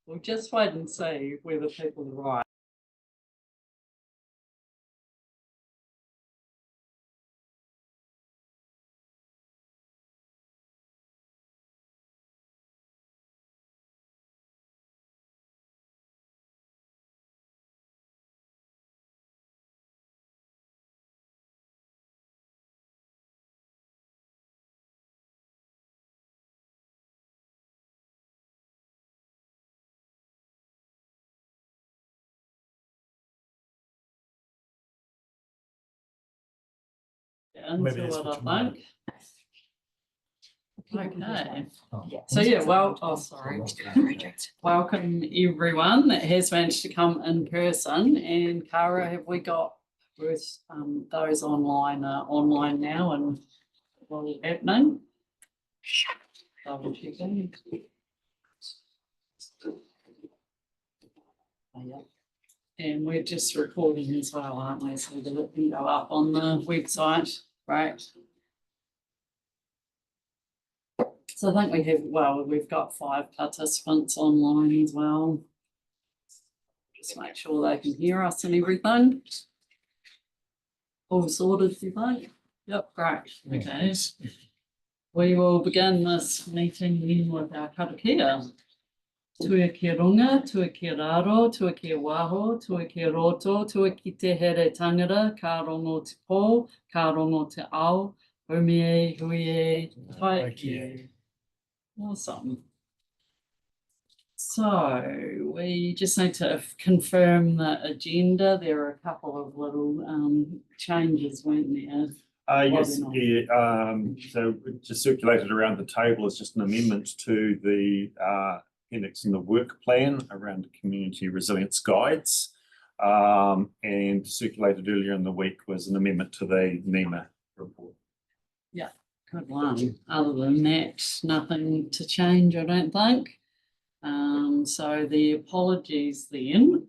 We'll just wait and see whether people arrive. Maybe Into that's it, what I you think. Okay. So yeah, well, oh sorry. Welcome everyone that has managed to come in person. And Cara, have we got those online now and all happening? Double checking. Oh, yeah. And we're just recording as well, aren't we? So that it can go up on the website, right? So I think we've got 5 participants online as well. Just make sure they can hear us and everything. All sorted, you think? Yep, great. Okay. We will begin this meeting then with our karakia. Tua ki runga, tua ki raro, tua ki waho, tua ki roto, tua ki te here tangara, ka rongo te pō, ka rongo te ao, umie, huie, tai ki. Awesome. So we just need to confirm the agenda. There are a couple of little changes, weren't there? Yes, yeah, so it just circulated around the table as just an amendment to the appendix in the work plan around the community resilience guides. And circulated earlier in the week was an amendment to the NEMA report. Yeah, good one. Other than that, nothing to change, I don't think. So the apologies then.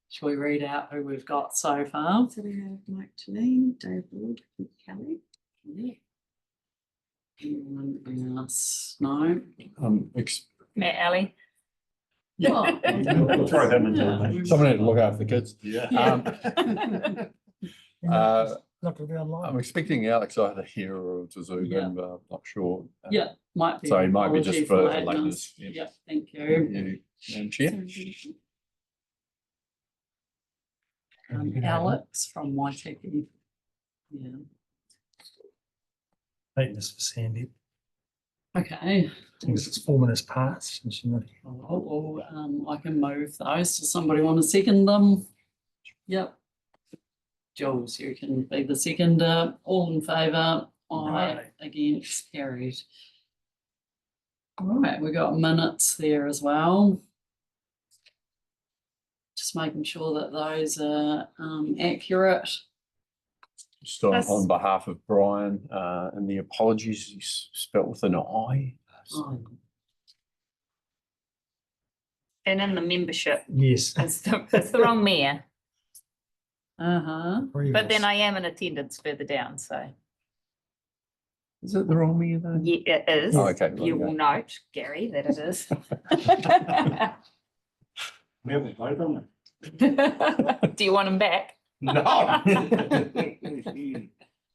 Shall we read out who we've got so far? So we have Mike Janine, Dave Wood, and Kelly. Yeah. Anyone else? No. Matt Alley. Yeah. We'll throw them into the Someone had to look after the kids. Yeah. Not gonna be online. I'm expecting Alex either here or to Zoom Yeah. in, but I'm not sure. Yeah, might be. So he might be just apology for lateness. lateness, yeah. Yeah, thank you. And Chair. Alex from Waitaki. Yeah. I think this is Sandy. Okay. I think it's 4 minutes past. And she's not here. I can move those. Does somebody want to second them? Yep. Jules, you can be the seconder. All in favour? Aye. Against? Carried. All right, we got minutes there as well. Just making sure that those are accurate. Just on behalf of Brian, and the apologies, he's spelt with an I. Oh, And in the membership, Yes. it's the wrong mayor, but then I am in attendance further down, so Is it the wrong me though? yeah, it is. Oh, okay. You will note, Gary, that it is. We haven't voted on it. Do you want him back? No. Apparently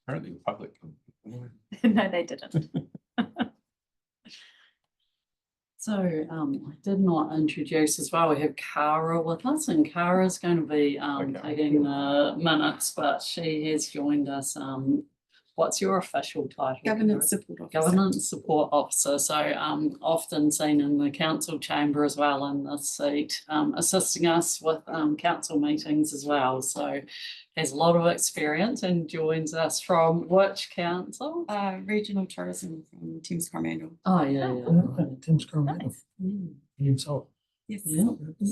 the public. No, they didn't. So I did not introduce as well. We have Cara with us, and Cara's going to be taking the minutes, but she has joined us. What's your official title? Governance Support Officer. Governance Support Officer. So often seen in the council chamber as well in this seat, assisting us with council meetings as well. So has a lot of experience and joins us from which council? Regional Tourism from Thames Coromandel. Oh yeah. Tim's Coromandel himself. Yes. Yeah.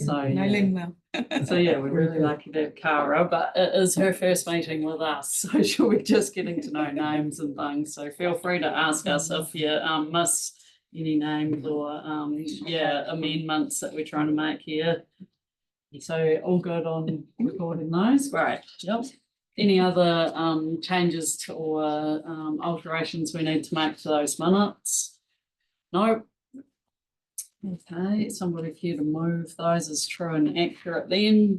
So No, yeah. well. So yeah, we're really lucky to have Cara, but it is her first meeting with us, so she'll be just getting to know names and things. So feel free to ask us if you miss any names or amendments that we're trying to make here. So all good on recording those? Great. Yep. Any other changes to, or alterations we need to make to those minutes? No. Okay, somebody care to move those as true and accurate then?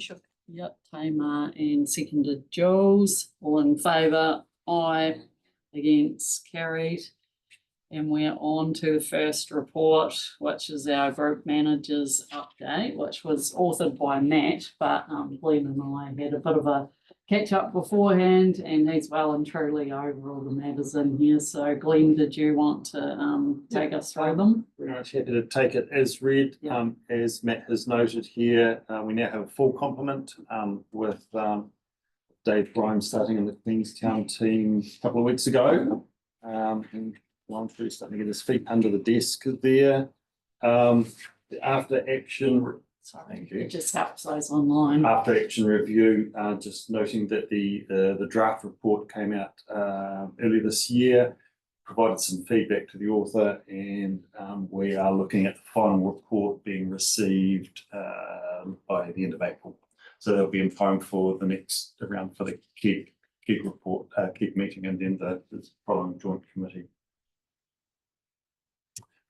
Yep, Tamar and seconded Jules, all in favour, aye, against, carried. And we're on to the first report, which is our group managers update, which was authored by Matt, but Glenn and I had a bit of a catch up beforehand, and he's well and truly over all the matters in here. So Glenn, did you want to take us through them? Very much happy to take it as read. Yeah. As Matt has noted here, we now have a full complement with Dave Bryan starting in the Queenstown team a couple of weeks ago. And Juan through starting to get his feet under the desk there. The after action. Sorry, Thank you. it just helps those online. After action review, just noting that the draft report came out early this year, provided some feedback to the author, and we are looking at the final report being received by the end of April. So they'll be in time for the next round for the KEG report, KEG meeting, and then the following joint committee.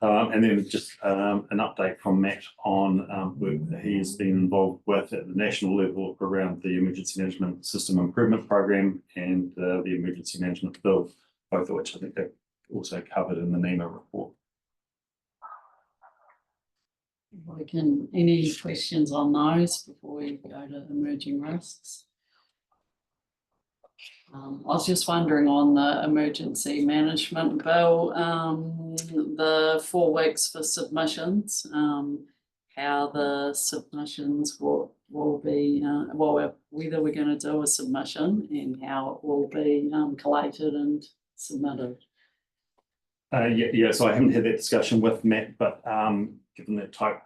And then just an update from Matt on work that he has been involved with at the national level around the Emergency Management System Improvement Program and the Emergency Management Bill, both of which I think they're also covered in the NEMA report. Any questions on those before we go to emerging risks? I was just wondering on the emergency management bill, the 4 weeks for submissions, how the submissions will be, whether we're going to do a submission and how it will be collated and submitted. Yeah, so I haven't had that discussion with Matt, but given that tight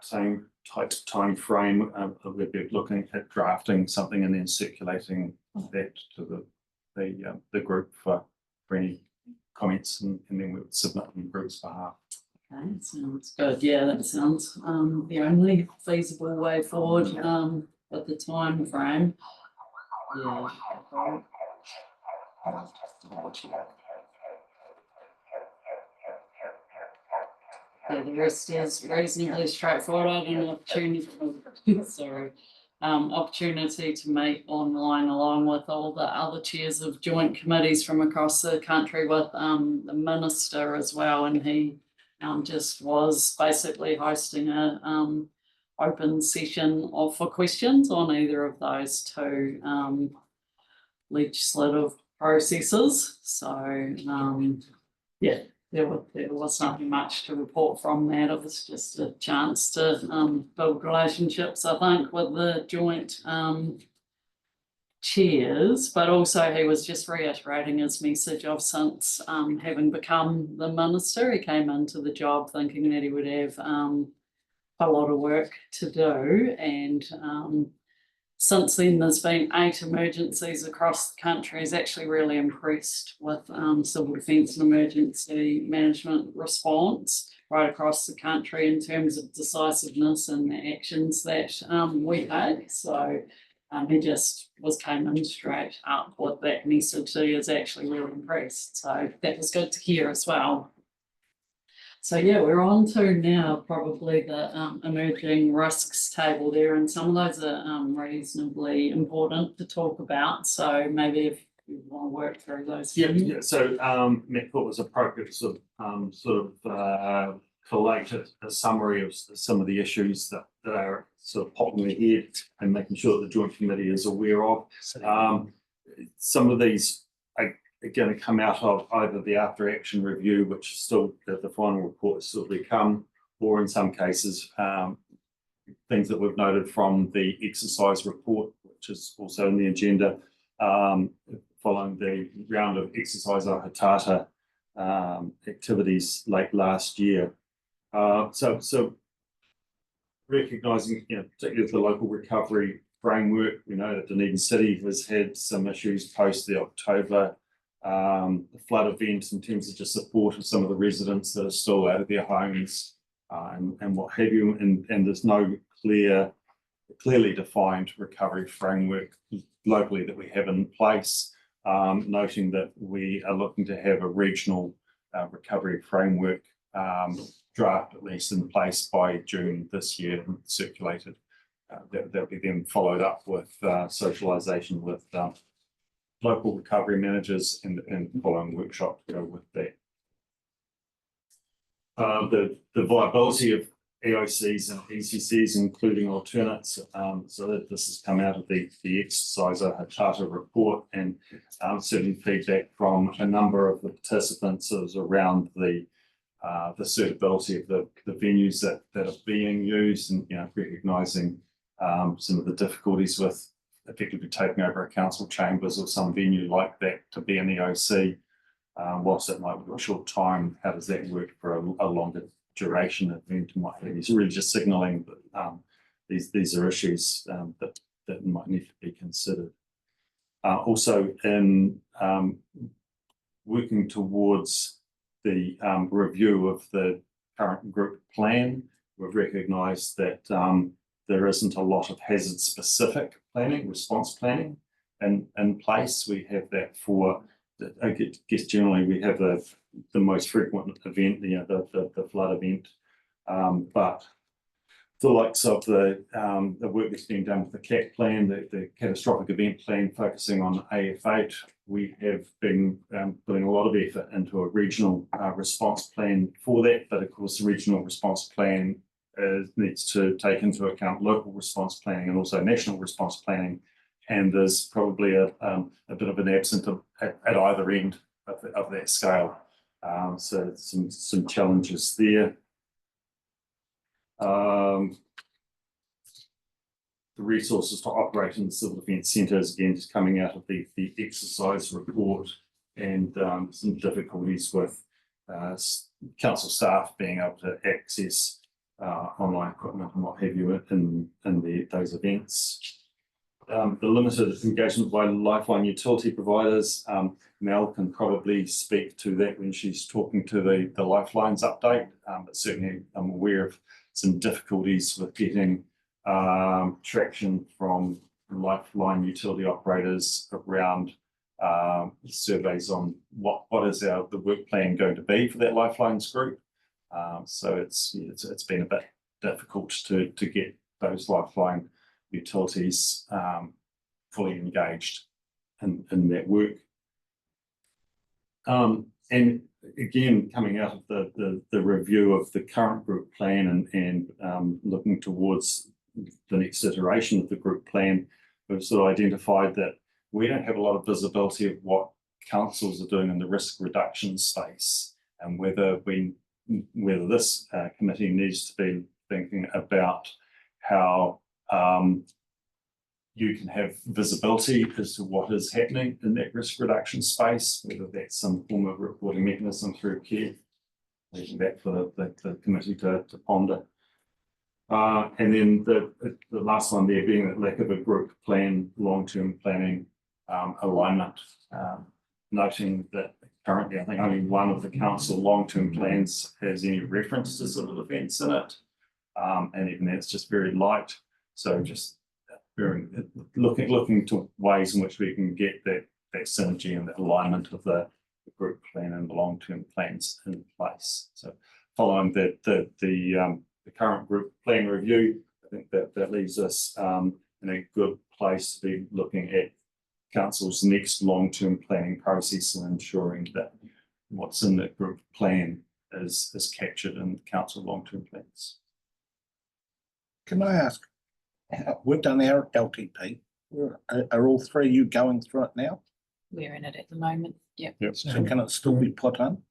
time frame, we'd be looking at drafting something and then circulating that to the group for any comments, and then we would submit on the group's behalf. Okay, sounds good. Yeah, that sounds the only feasible way forward at the time frame. Yeah. Yeah, the rest is reasonably straightforward. I had an opportunity, opportunity to meet online along with all the other chairs of joint committees from across the country with the minister as well, and he just was basically hosting a open session for questions on either of those two legislative processes. So yeah. There was nothing much to report from that. It was just a chance to build relationships, I think, with the joint chairs, but also he was just reiterating his message of since having become the minister, he came into the job thinking that he would have a lot of work to do, and since then, there's been 8 emergencies across the country. He's actually really impressed with civil defence and emergency management response right across the country in terms of decisiveness and the actions that we take. So he just came in straight up with that message. So he is actually really impressed. So that was good to hear as well. So yeah, we're on to now probably the emerging risks table there, and some of those are reasonably important to talk about. So maybe if you want to work through those. Yeah. So Matt thought it was appropriate to collate a summary of some of the issues that are sort of popping ahead and making sure that the joint committee is aware of. Some of these are going to come out of either the after action review, which is still the final report is still to come, or in some cases things that we've noted from the exercise report, which is also in the agenda, following the round of exercise Hatata activities late last year. So recognising, particularly with the local recovery framework, we know that Dunedin City has had some issues post the October flood event in terms of just support of some of the residents that are still out of their homes and what have you, and there's no clearly defined recovery framework locally that we have in place, noting that we are looking to have a regional recovery framework draft at least in place by June this year and circulated. That'll be then followed up with socialisation with local recovery managers and following workshop to go with that. The viability of EOCs and ECCs, including alternates. So that this has come out of the exercise Hatata report, and certain feedback from a number of the participants is around the suitability of the venues that are being used, and recognising some of the difficulties with effectively taking over a council chambers or some venue like that to be an EOC. Whilst it might be a short time, how does that work for a longer duration event? He's really just signalling that these are issues that might need to be considered. Also, in working towards the review of the current group plan, we've recognised that there isn't a lot of hazard-specific planning, response planning in place. We have that for, I guess generally we have the most frequent event, the flood event, but the likes of the work that's being done with the CAT plan, the catastrophic event plan focusing on AF8, we have been putting a lot of effort into a regional response plan for that. But of course, the regional response plan needs to take into account local response planning and also national response planning. And there's probably a bit of an absence at either end of that scale. So some challenges there. The resources to operate in the civil defence centres, again, just coming out of the exercise report, and some difficulties with council staff being able to access online equipment and what have you in those events. The limited engagement by Lifeline utility providers. Mel can probably speak to that when she's talking to the Lifelines update, but certainly I'm aware of some difficulties with getting traction from Lifeline utility operators around surveys on what is the work plan going to be for that Lifelines group. So it's been a bit difficult to get those Lifeline utilities fully engaged in that work. And again, coming out of the review of the current group plan and looking towards the next iteration of the group plan, we've sort of identified that we don't have a lot of visibility of what councils are doing in the risk reduction space, and whether this committee needs to be thinking about how you can have visibility as to what is happening in that risk reduction space, whether that's some form of reporting mechanism through CARE, leaving that for the committee to ponder. And then the last one there being the lack of a group plan, long-term planning alignment, noting that currently I think only one of the council long-term plans has any reference to civil defence in it, and even that's just very light. So just looking to ways in which we can get that synergy and that alignment of the group plan and the long-term plans in place. So following the current group plan review, I think that leaves us in a good place to be looking at council's next long-term planning process and ensuring that what's in the group plan is captured in council long-term plans. Can I ask, we've done our LTP. Are all three of you going through it now? We're in it at the moment. Yep. So can it still be put on?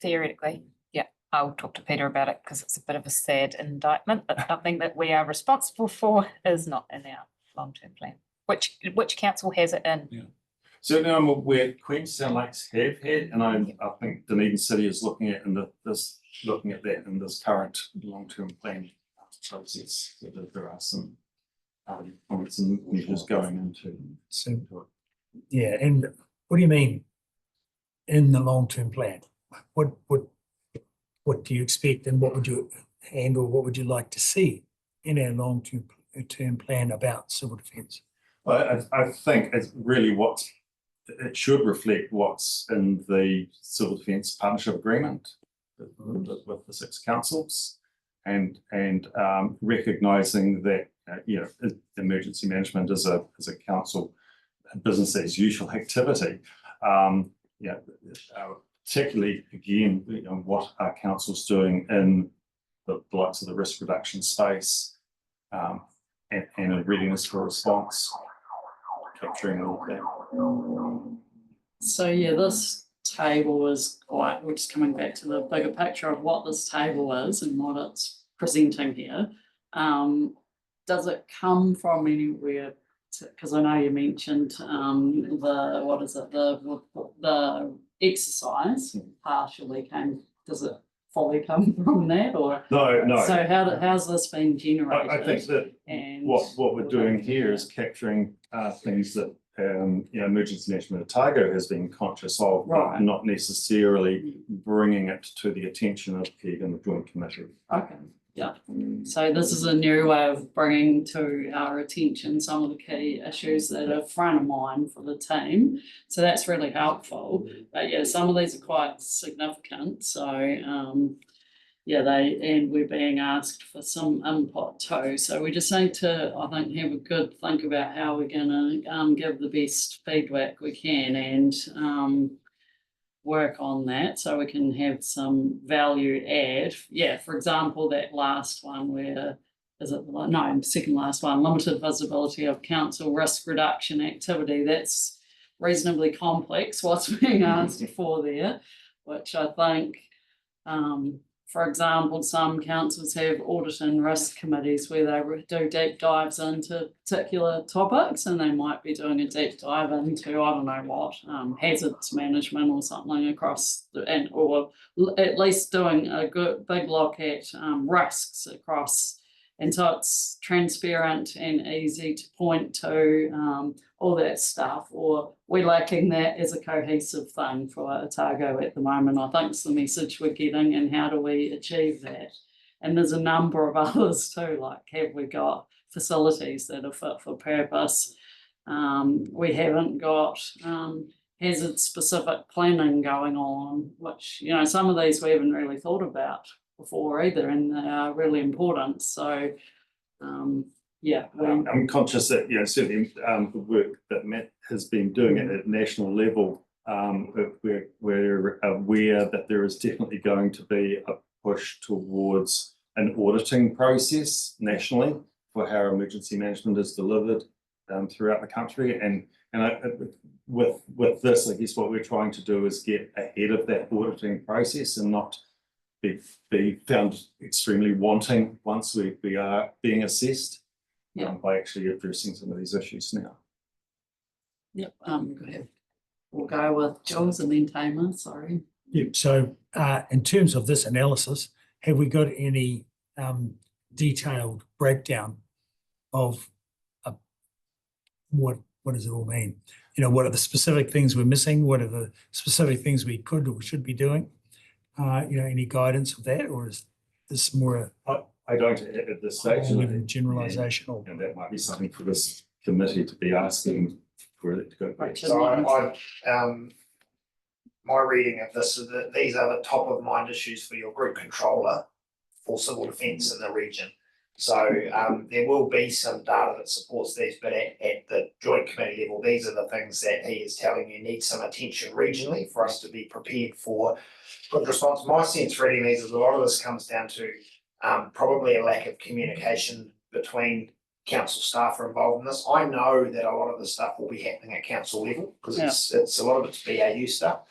Theoretically, yeah. I'll talk to Peter about it because it's a bit of a sad indictment, but something that we are responsible for is not in our long-term plan. Which council has it in? Yeah. Certainly I'm aware Queenstown Lakes have had, and I think Dunedin City is looking at that in this current long-term plan process. There are some points and measures going into. So, yeah, and what do you mean in the long-term plan? What do you expect, and what would you what would you like to see in our long-term plan about civil defence? Well, I think it's really it should reflect what's in the Civil Defence Partnership Agreement. with the 6 councils. And recognising that, emergency management is a council business as usual activity. Particularly again, what are councils doing in the likes of the risk reduction space, and a readiness for response, capturing all of that. So yeah, this table is quite, we're just coming back to the bigger picture of what this table is and what it's presenting here. Does it come from anywhere? Because I know you mentioned the exercise partially came, does it fully come from that, or? No. So how's this been generated? I think that And what we're doing here is capturing things that Emergency Management Otago has been conscious of, but Right. not necessarily bringing it to the attention of Keegan, the Joint Committee. Okay, yeah. So this is a new way of bringing to our attention some of the key issues that are front of mind for the team. So that's really helpful. But yeah, some of these are quite significant. So and we're being asked for some input too. So we just need to, I think, have a good think about how we're gonna give the best feedback we can and work on that so we can have some value add. Yeah, for example, that last one second last one, limited visibility of council risk reduction activity. That's reasonably complex, what's being asked for there, which I think, for example, some councils have audit and risk committees where they do deep dives into particular topics, and they might be doing a deep dive into, I don't know what, hazards management or something across, or at least doing a good big look at risks across. And so it's transparent and easy to point to all that stuff, or we're lacking that as a cohesive thing for Otago at the moment. I think it's the message we're getting, and how do we achieve that? And there's a number of others too, like have we got facilities that are fit for purpose? We haven't got hazard specific planning going on, which, some of these we haven't really thought about before either, and they are really important. So I'm conscious that certainly the work that Matt has been doing at a national level, we're aware that there is definitely going to be a push towards an auditing process nationally for how emergency management is delivered throughout the country, and with this, I guess what we're trying to do is get ahead of that auditing process and not be found extremely wanting once we are being assessed. By actually addressing some of these issues now. Yep, go ahead. We'll go with Jules and then Tamer, sorry. Yeah, so in terms of this analysis, have we got any detailed breakdown of what does it all mean? What are the specific things we're missing? What are the specific things we could or should be doing? Any guidance of that, or is this more I don't at this stage. generalization? Or that might be something for this committee to be asking for it to go. Right, So my reading of this is that these are the top of mind issues for your group controller for civil defence in the region. So there will be some data that supports these, but at the joint committee level, these are the things that he is telling you need some attention regionally for us to be prepared for good response. My sense reading these is a lot of this comes down to probably a lack of communication between council staff are involved in this. I know that a lot of the stuff will be happening at council level because it's a lot of it's BAU stuff.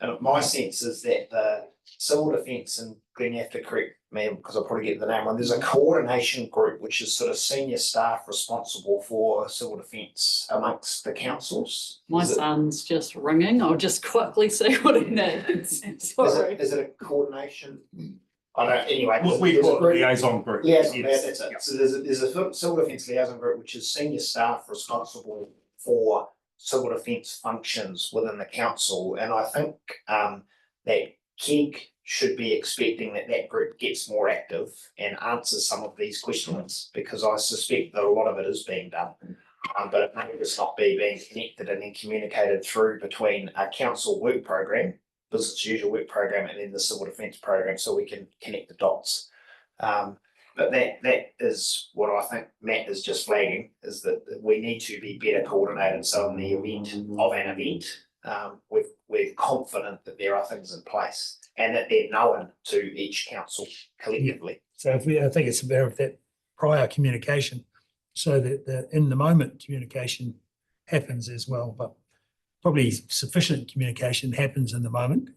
And my sense is that the civil defence, and Glenn, you have to correct me because I'll probably get the name wrong. There's a coordination group which is sort of senior staff responsible for civil defence amongst the councils. My son's just ringing. I'll just quickly see what it is. Sorry. Is it a coordination? I don't, anyway. We call it liaison group. Yes, that's it. So there's a civil defence liaison group, which is senior staff responsible for civil defence functions within the council. And I think that KEG should be expecting that group gets more active and answers some of these questions, because I suspect that a lot of it is being done. But it may just not be being connected and then communicated through between a council work program business as usual work program and then the civil defence program, so we can connect the dots. But that is what I think Matt is just flagging, is that we need to be better coordinated. So in the event of an event, we're confident that there are things in place and that they're known to each council collectively. So I think it's about that prior communication, so that the in the moment communication happens as well, but probably sufficient communication happens in the moment,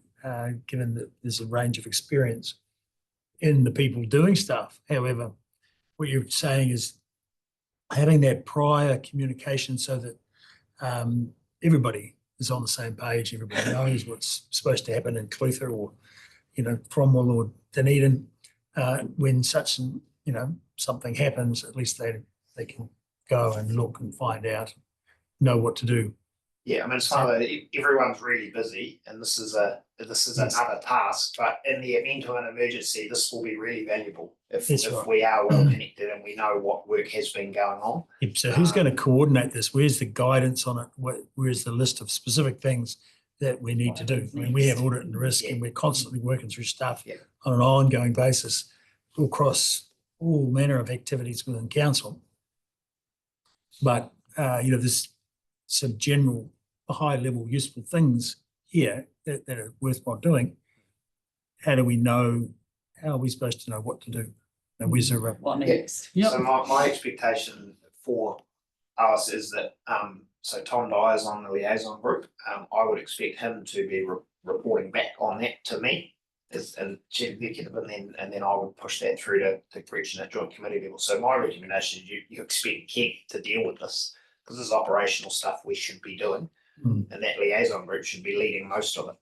given that there's a range of experience in the people doing stuff. However, what you're saying is having that prior communication so that everybody is on the same page, everybody knows what's supposed to happen in Clutha or, Cromwell or Dunedin. When such, something happens, at least they can go and look and find out, know what to do. Yeah, I mean, it's fine that everyone's really busy and this is another task, but in the event of an emergency, this will be really valuable if right. we are well connected and we know what work has been going on. Yep, so who's going to coordinate this? Where's the guidance on it? Where's the list of specific things that we need to do? I mean, we have audit and risk and we're constantly working through stuff on an ongoing basis across all manner of activities within council. But, there's some general high level useful things here that are worthwhile doing. How do we know? How are we supposed to know what to do? And where's the What next? Yep. So my expectation for us is that, so Tom Dyer is on the liaison group. I would expect him to be reporting back on that to me as chief executive, and then I would push that through to Gretchen at joint committee level. So my recommendation is you expect Kev to deal with this, because this is operational stuff we should be doing. And that liaison group should be leading most of it.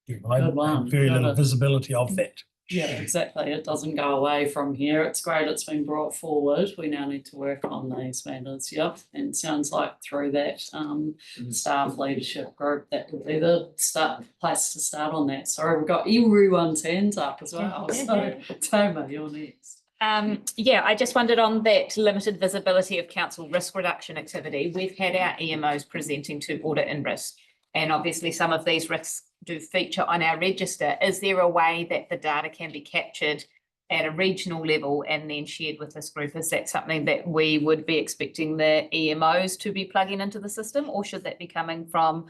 Good one. Very little Good. visibility of that. Yeah, exactly. It doesn't go away from here. It's great it's been brought forward. We now need to work on these matters. Yep. And sounds like through that staff leadership group, that would be the place to start on that. Sorry, we've got everyone's hands up as well. So Toma, you're next. I just wondered on that limited visibility of council risk reduction activity. We've had our EMOs presenting to audit and risk, and obviously some of these risks do feature on our register. Is there a way that the data can be captured at a regional level and then shared with this group? Is that something that we would be expecting the EMOs to be plugging into the system, or should that be coming from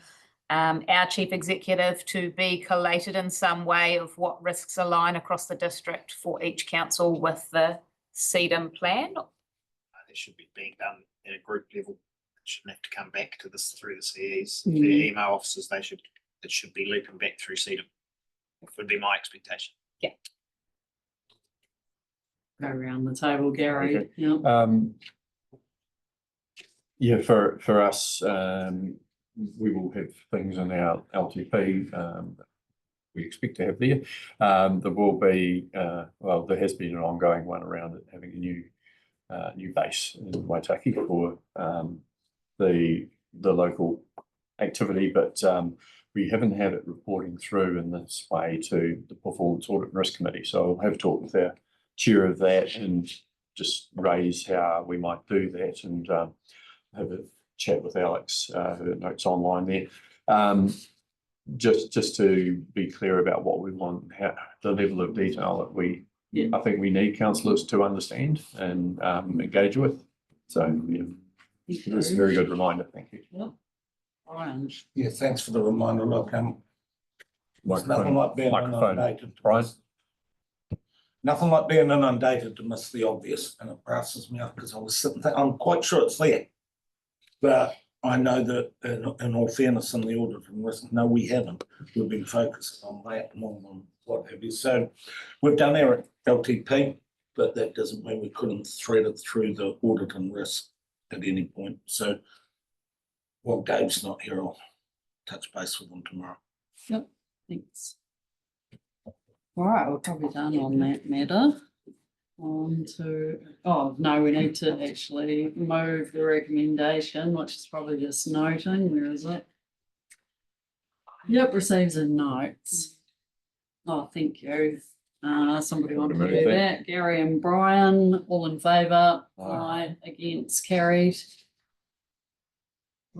our chief executive to be collated in some way of what risks align across the district for each council with the CEDM plan? It should be being done at a group level. It shouldn't have to come back to this through the CEs, the email officers. It should be looping back through CEDM. Would be my expectation. Yeah. Go around the table, Gary. Okay. Yep. For us, we will have things in our LTP we expect to have there. There will be, there has been an ongoing one around it, having a new base in Waitaki for the local activity, but we haven't had it reporting through in this way to the Performance Audit and Risk Committee. So I'll have a talk with our chair of that and just raise how we might do that, and have a chat with Alex, her notes online there. Just to be clear about what we want, how the level of detail that I think we need councillors to understand and engage with. So it's a very good reminder. Thank you. Yep. Brian. Yeah, thanks for the reminder. Look, there's nothing like being inundated. Brian. Nothing like being inundated to miss the obvious, and it grasses me up because I was sitting there. I'm quite sure it's there, but I know that in all fairness, in the audit and risk, no, we haven't. We've been focused on that more than what have you. So we've done our LTP, but that doesn't mean we couldn't thread it through the audit and risk at any point. So while Dave's not here, I'll touch base with him tomorrow. Yep, thanks. All right, we're probably done on that matter. On to, we need to actually move the recommendation, which is probably just noting. Where is it? Yep, receives and notes. Oh, thank you. Somebody want to do that? Gary and Brian, all in favour? Aye. Against, carried.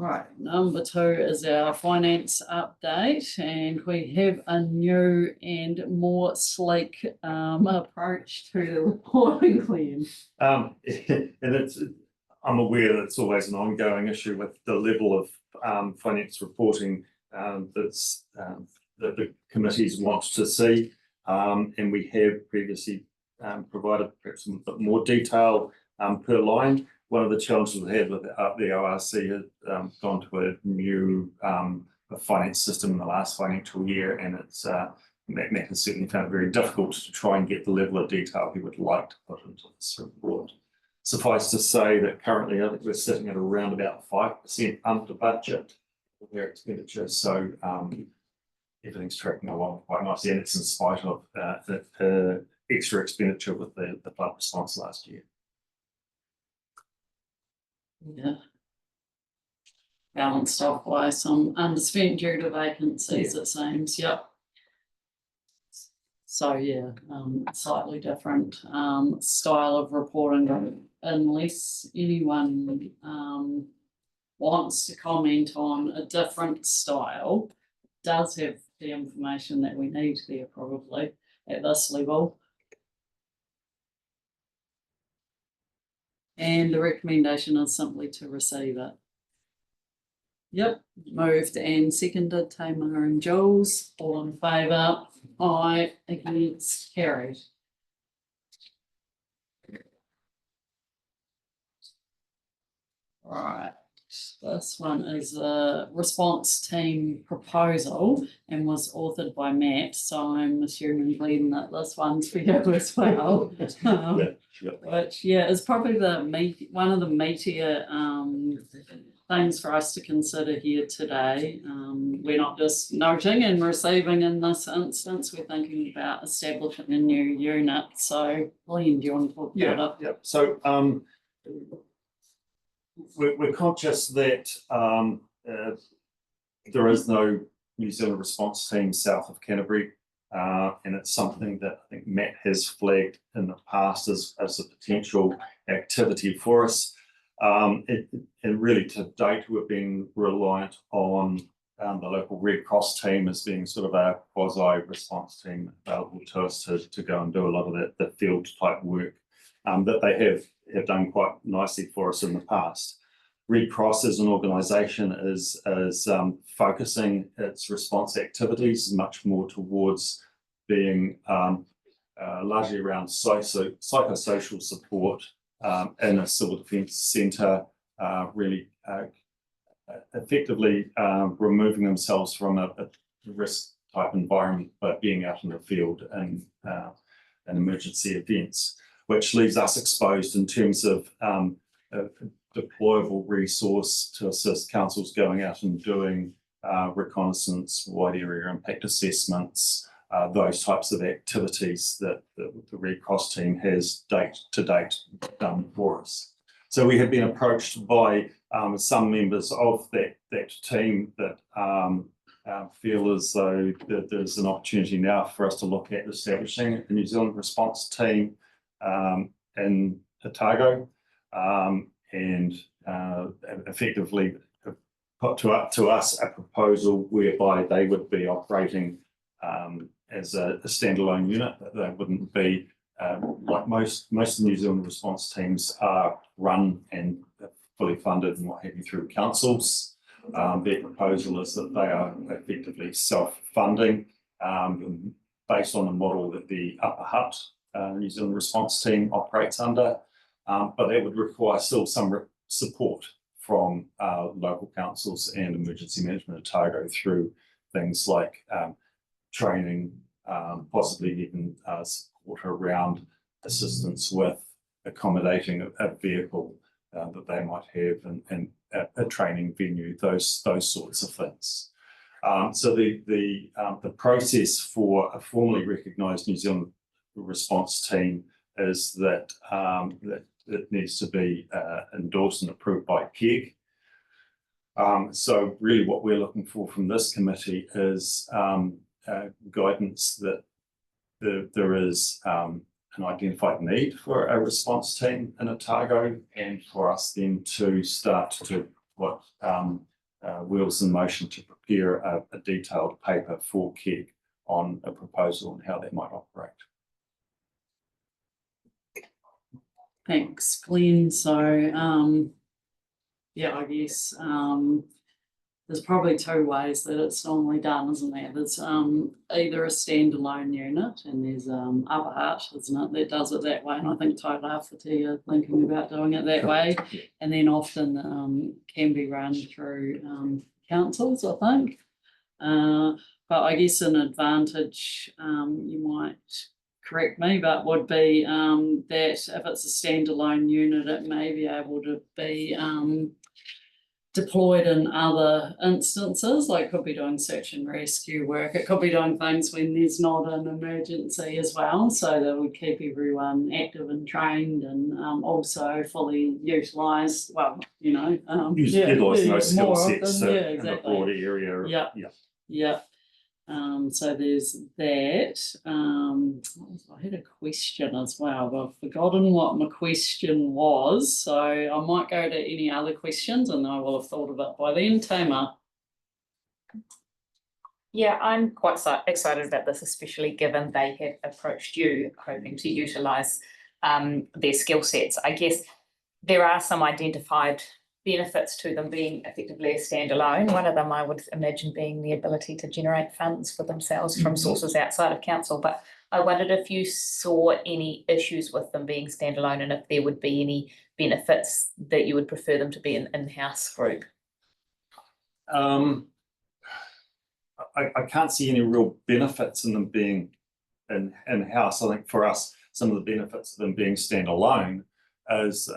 Right, number 2 is our finance update, and we have a new and more sleek approach to the reporting, Glenn. And I'm aware that it's always an ongoing issue with the level of finance reporting that the committees want to see. And we have previously provided perhaps a bit more detail per line. One of the challenges we had with the ORC has gone to a new finance system in the last financial year, and it's Matt has certainly found it very difficult to try and get the level of detail he would like to put into this report. Suffice to say that currently I think we're sitting at around about 5% under budget for their expenditure. So everything's tracking along quite nicely, and it's in spite of the extra expenditure with the flood response last year. Yeah. Balanced off by some underspent due to vacancies, it seems, yep. So yeah, slightly different style of reporting, unless anyone wants to comment on a different style, does have the information that we need there probably at this level. And the recommendation is simply to receive it. Yep, moved and seconded, Tamara and Jules, all in favour, aye, against, carried. Right, this one is a response team proposal and was authored by Matt, so I'm assuming, Glenn, that this one's for you as well. Which, yeah, is probably one of the meatier things for us to consider here today. We're not just noting and receiving in this instance, we're thinking about establishing a new unit. So, Glenn, do you want to talk about it? Yeah. So we're conscious that there is no New Zealand response team south of Canterbury. And it's something that I think Matt has flagged in the past as a potential activity for us. And really to date, we've been reliant on the local Red Cross team as being sort of a quasi response team available to us to go and do a lot of the field type work that they have done quite nicely for us in the past. Red Cross as an organisation is focusing its response activities much more towards being largely around psychosocial support in a civil defence centre, really effectively removing themselves from a risk type environment by being out in the field and emergency events, which leaves us exposed in terms of deployable resource to assist councils going out and doing reconnaissance, wide area impact assessments, those types of activities that the Red Cross team has to date done for us. So we have been approached by some members of that team that feel as though that there's an opportunity now for us to look at establishing a New Zealand response team in Otago. And effectively put to us a proposal whereby they would be operating as a standalone unit. They wouldn't be like most of the New Zealand response teams are run and fully funded and what have you through councils. Their proposal is that they are effectively self-funding based on the model that the Upper Hutt New Zealand response team operates under. But that would require still some support from local councils and Emergency Management Otago through things like training, possibly even support around assistance with accommodating a vehicle that they might have and a training venue, those sorts of things. So the process for a formally recognised New Zealand response team is that it needs to be endorsed and approved by PEG. So really what we're looking for from this committee is guidance that there is an identified need for a response team in Otago, and for us then to start to what wheels in motion to prepare a detailed paper for KEC on a proposal and how that might operate. Thanks, Glenn. So, yeah, I guess, there's probably two ways that it's normally done, isn't there? There's, either a standalone unit and there's, Upper Hutt, isn't it, that does it that way. And I think Tairāwhiti are thinking about doing it that way. Yeah. And then often, can be run through, councils, I think. But I guess an advantage, you might correct me, but would be that if it's a standalone unit, it may be able to be deployed in other instances, like could be doing search and rescue work. It could be doing things when there's not an emergency as well. So that would keep everyone active and trained and also fully utilised. Well, you know, Utilising those skill more sets often, in a exactly. broader area. Yeah. Yeah. So there's that. I had a question as well, but I've forgotten what my question was. So I might go to any other questions and I will have thought of it by then. Tamar. Yeah, I'm quite excited about this, especially given they have approached you hoping to utilise their skill sets. I guess there are some identified benefits to them being effectively a standalone. One of them I would imagine being the ability to generate funds for themselves from sources outside of council. But I wondered if you saw any issues with them being standalone and if there would be any benefits that you would prefer them to be an in-house group. I can't see any real benefits in them being in-house. I think for us, some of the benefits of them being standalone is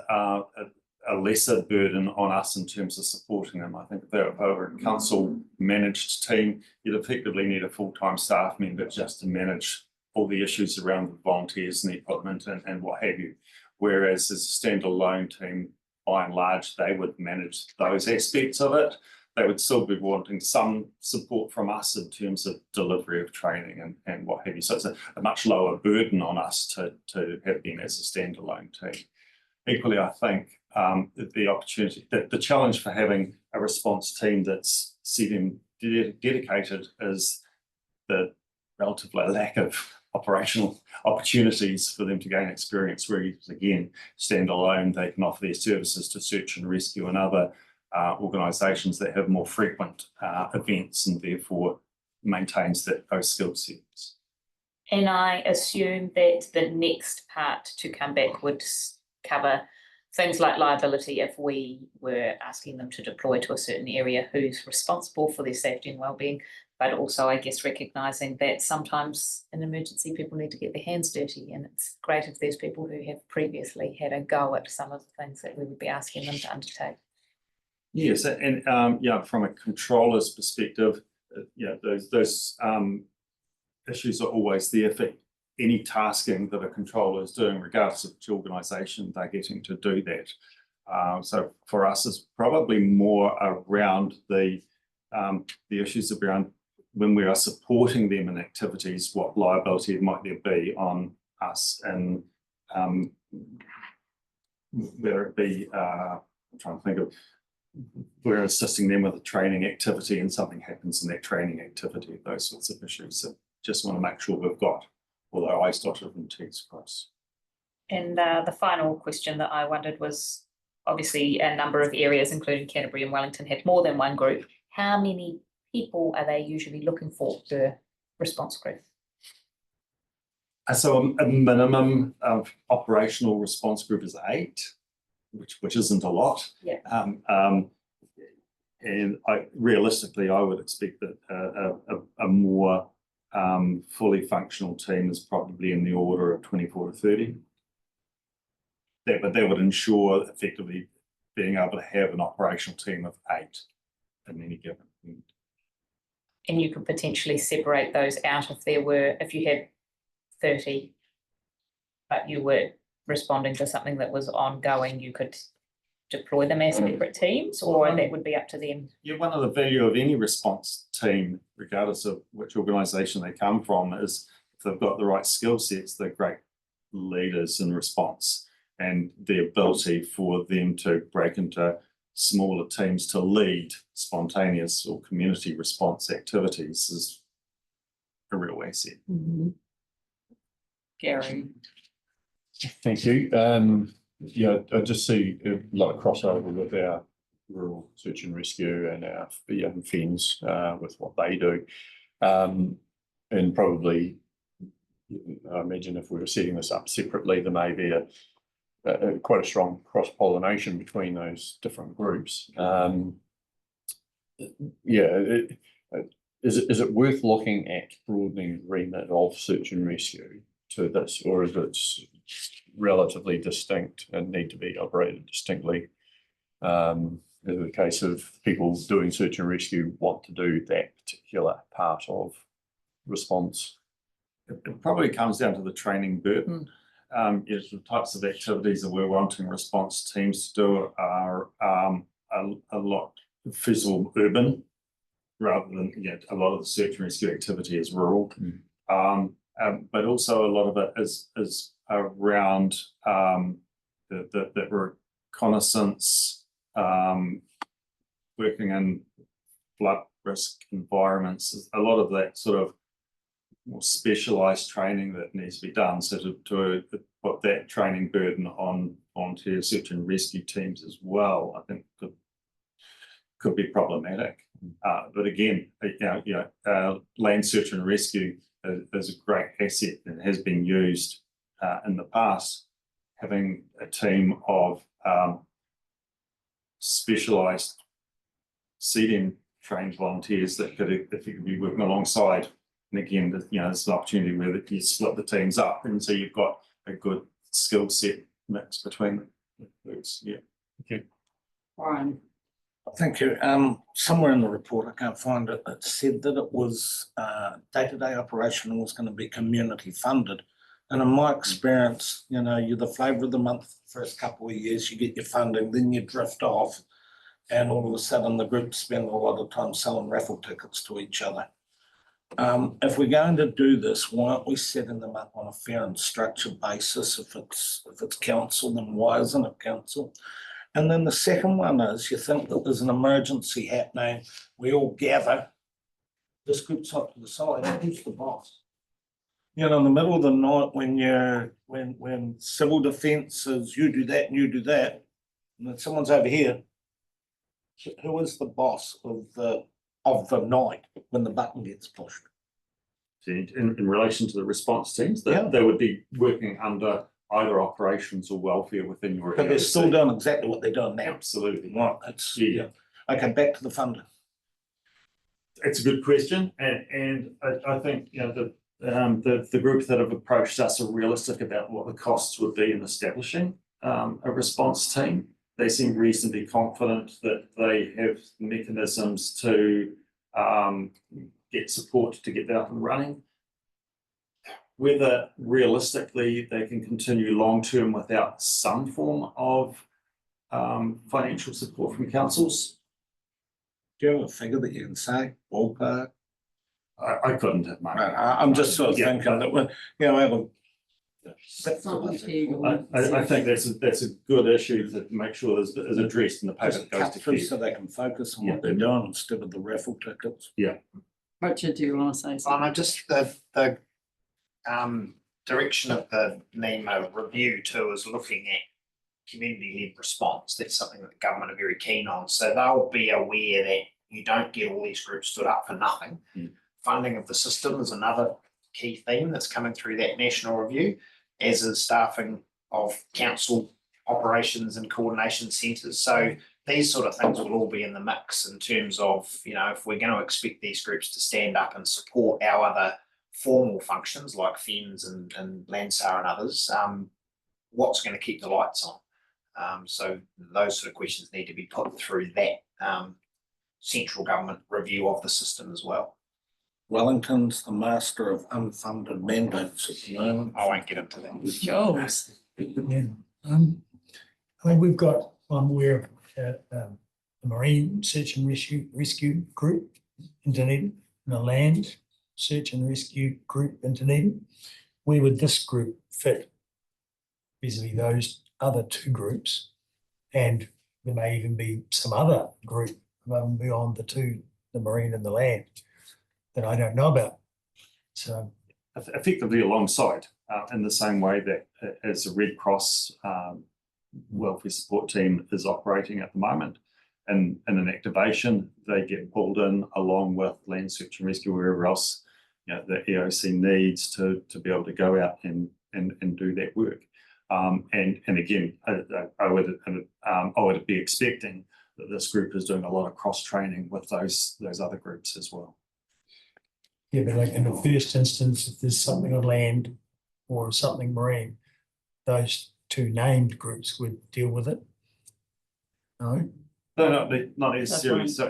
a lesser burden on us in terms of supporting them. I think if they were a council managed team, you'd effectively need a full-time staff member just to manage all the issues around the volunteers and the equipment and what have you. Whereas as a standalone team, by and large, they would manage those aspects of it. They would still be wanting some support from us in terms of delivery of training and what have you. So it's a much lower burden on us to have them as a standalone team. Equally, I think the opportunity, the challenge for having a response team that's dedicated is the relative lack of operational opportunities for them to gain experience. Whereas again, standalone, they can offer their services to search and rescue and other organisations that have more frequent events and therefore maintains those skill sets. And I assume that the next part to come back would cover things like liability if we were asking them to deploy to a certain area, who's responsible for their safety and well-being, but also I guess recognising that sometimes in emergency people need to get their hands dirty, and it's great if there's people who have previously had a go at some of the things that we would be asking them to undertake. Yes, and from a controller's perspective, those issues are always there for any tasking that a controller is doing, regardless of which organisation they're getting to do that. So for us, it's probably more around the issues around when we are supporting them in activities, what liability might there be on us, and whether it be, I'm trying to think of, we're assisting them with a training activity and something happens in that training activity, those sorts of issues. So just want to make sure we've got all our I's dotted and T's crossed. And the final question that I wondered was, obviously a number of areas, including Canterbury and Wellington, had more than one group. How many people are they usually looking for per response group? So a minimum of operational response group is 8, which isn't a lot. Yeah. And realistically, I would expect that a more fully functional team is probably in the order of 24 to 30. But that would ensure effectively being able to have an operational team of 8 in any given. And you could potentially separate those out if you had 30, but you were responding to something that was ongoing, you could deploy them as separate teams, or that would be up to them? Yeah, one of the value of any response team, regardless of which organisation they come from, is if they've got the right skill sets, they're great leaders in response, and the ability for them to break into smaller teams to lead spontaneous or community response activities is a real asset. Gary. Thank you. Yeah, I just see a lot of crossover with our rural search and rescue and our FENS with what they do. And probably, I imagine if we were setting this up separately, there may be quite a strong cross-pollination between those different groups. Is it worth looking at broadening the remit of search and rescue to this, or is it relatively distinct and need to be operated distinctly? In the case of people doing search and rescue want to do that particular part of response. It probably comes down to the training burden. Yes, the types of activities that we're wanting response teams to do are a lot physical urban, rather than a lot of the search and rescue activity is rural. But also a lot of it is around the reconnaissance, working in flood risk environments. A lot of that sort of more specialised training that needs to be done. So to put that training burden onto search and rescue teams as well, I think could be problematic. But again, land search and rescue is a great asset that has been used in the past. Having a team of specialised CDM trained volunteers that if you could be working alongside, and again, there's an opportunity where you split the teams up, and so you've got a good skill set mix between the groups. Yeah. Okay. Brian. Thank you. Somewhere in the report, I can't find it, it said that it was day-to-day operation was going to be community funded. And in my experience, you're the flavour of the month the first couple of years, you get your funding, then you drift off, and all of a sudden the group spend a lot of time selling raffle tickets to each other. If we're going to do this, why aren't we setting them up on a fair and structured basis? If it's council, then why isn't it council? And then the second one is, you think that there's an emergency happening, we all gather, this group's up to the side, who's the boss? In the middle of the night when civil defence says you do that and you do that, and then someone's over here, who is the boss of the night when the button gets pushed? In relation to the response teams, Yeah. they would be working under either operations or welfare within your. But they're still doing exactly what they're doing now. Absolutely. Right, okay, back to the funding. It's a good question, and I think the group that have approached us are realistic about what the costs would be in establishing a response team. They seem reasonably confident that they have mechanisms to get support to get that up and running. Whether realistically they can continue long term without some form of financial support from councils, Do you have a figure that you can say, ballpark? I couldn't have money. I'm just sort of thinking that we're, have a. Something to you. I think that's a good issue to make sure is addressed in the paper Just that goes cut to through Keith. so they can focus on Yeah. what they're doing instead of the raffle tickets. Richard, do you want to say something? I just the direction of the NEMO review too is looking at community-led response. That's something that the government are very keen on. So they'll be aware that you don't get all these groups stood up for nothing. Funding of the system is another key theme that's coming through that national review, as is staffing of council operations and coordination centres. So these sort of things will all be in the mix in terms of, if we're going to expect these groups to stand up and support our other formal functions like FENS and Landsar and others, what's going to keep the lights on? So those sort of questions need to be put through that central government review of the system as well. Wellington's the master of unfunded mandates at the moment. I won't get into that. Jules. Yeah. I mean, we've got one where the Marine Search and Rescue Group in Dunedin, and the Land Search and Rescue Group in Dunedin. Where would this group fit vis-a-vis those other two groups? And there may even be some other group above and beyond the two, the marine and the land, that I don't know about. So, Effectively alongside, in the same way that as the Red Cross welfare support team is operating at the moment. And in an activation, they get pulled in along with land search and rescue, wherever else, you know, the EOC needs to be able to go out and do that work. And again, I would be expecting that this group is doing a lot of cross training with those other groups as well. yeah, but like in the first instance, if there's something on land or something marine, those two named groups would deal with it. No? No, not necessarily. So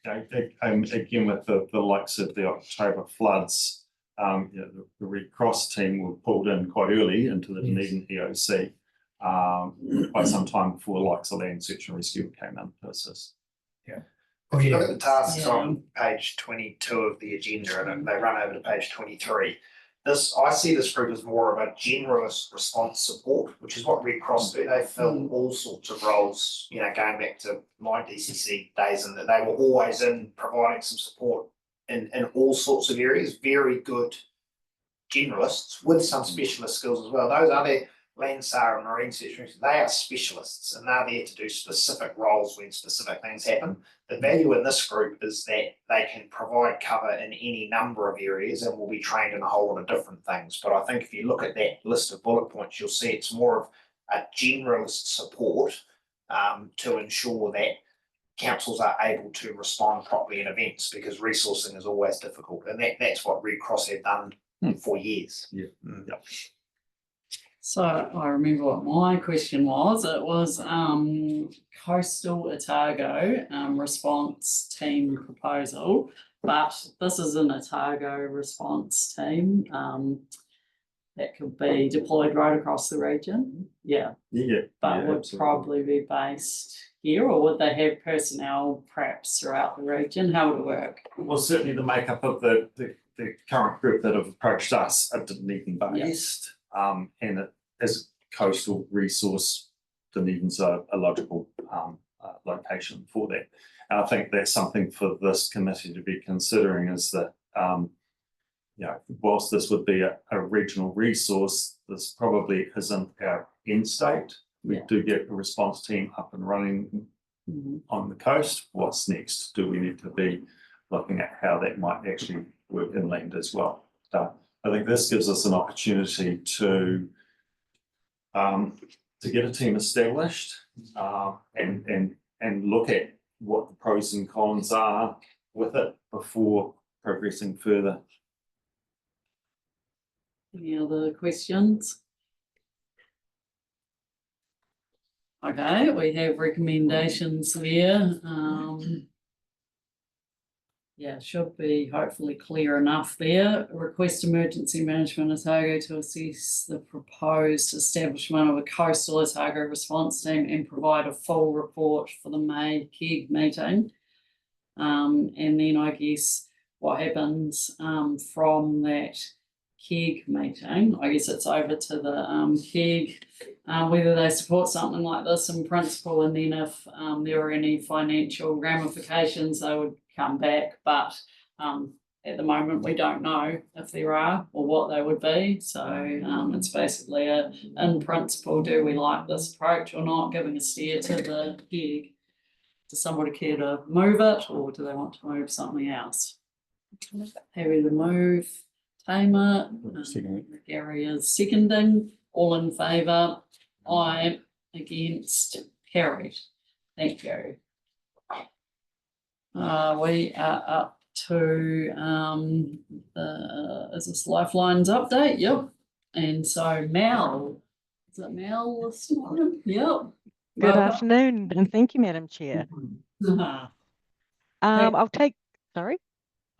again, with the likes of the October floods, you know, the Red Cross team were pulled in quite early into the Dunedin EOC, by some time before the likes of land search and rescue came in to assist. If you look at the tasks Yeah. on page 22 of the agenda and they run over to page 23, I see this group as more of a generalist response support, which is what Red Cross do. They fill all sorts of roles, you know, going back to my DCC days, and that they were always in providing some support in all sorts of areas. Very good generalists with some specialist skills as well. Those other land SAR and marine search, they are specialists and they're there to do specific roles when specific things happen. The value in this group is that they can provide cover in any number of areas and will be trained in a whole lot of different things. But I think if you look at that list of bullet points, you'll see it's more of a generalist support to ensure that councils are able to respond properly in events, because resourcing is always difficult. And that's what Red Cross have done for years. Yeah. So I remember what my question was. It was Coastal Otago response team proposal, but this is an Otago response team that could be deployed right across the region. Yeah, but would absolutely. probably be based here, or would they have personnel perhaps throughout the region? How would it work? Well, certainly the makeup of the current group that have approached us are Dunedin based, and it is coastal resource. Dunedin's a logical location for that. And I think that's something for this committee to be considering, is that you know, whilst this would be a regional resource, this probably isn't our end state. We do get a response team up and running on the coast. What's next? Do we need to be looking at how that might actually work inland as well? So I think this gives us an opportunity to get a team established and look at what the pros and cons are with it before progressing further. Any other questions? Okay, we have recommendations there. Yeah, should be hopefully clear enough there. Request Emergency Management Otago to assess the proposed establishment of a coastal Otago response team and provide a full report for the May KEG meeting. And then I guess what happens from that KEG meeting, I guess it's over to the KEG, whether they support something like this in principle, and then if there are any financial ramifications, they would come back. But at the moment, we don't know if there are or what they would be. So it's basically in principle, do we like this approach or not, giving a steer to the KEG. Does somebody care to move it, or do they want to move something else? Happy to move. Tamer, Gary is seconding. All in favour? Aye. Against? Carried. Thank you. We are up to is this Lifelines update? Yep. And so Mel, is it Mel this morning? Yep. Good afternoon, and thank you, Madam Chair. I'll take, sorry.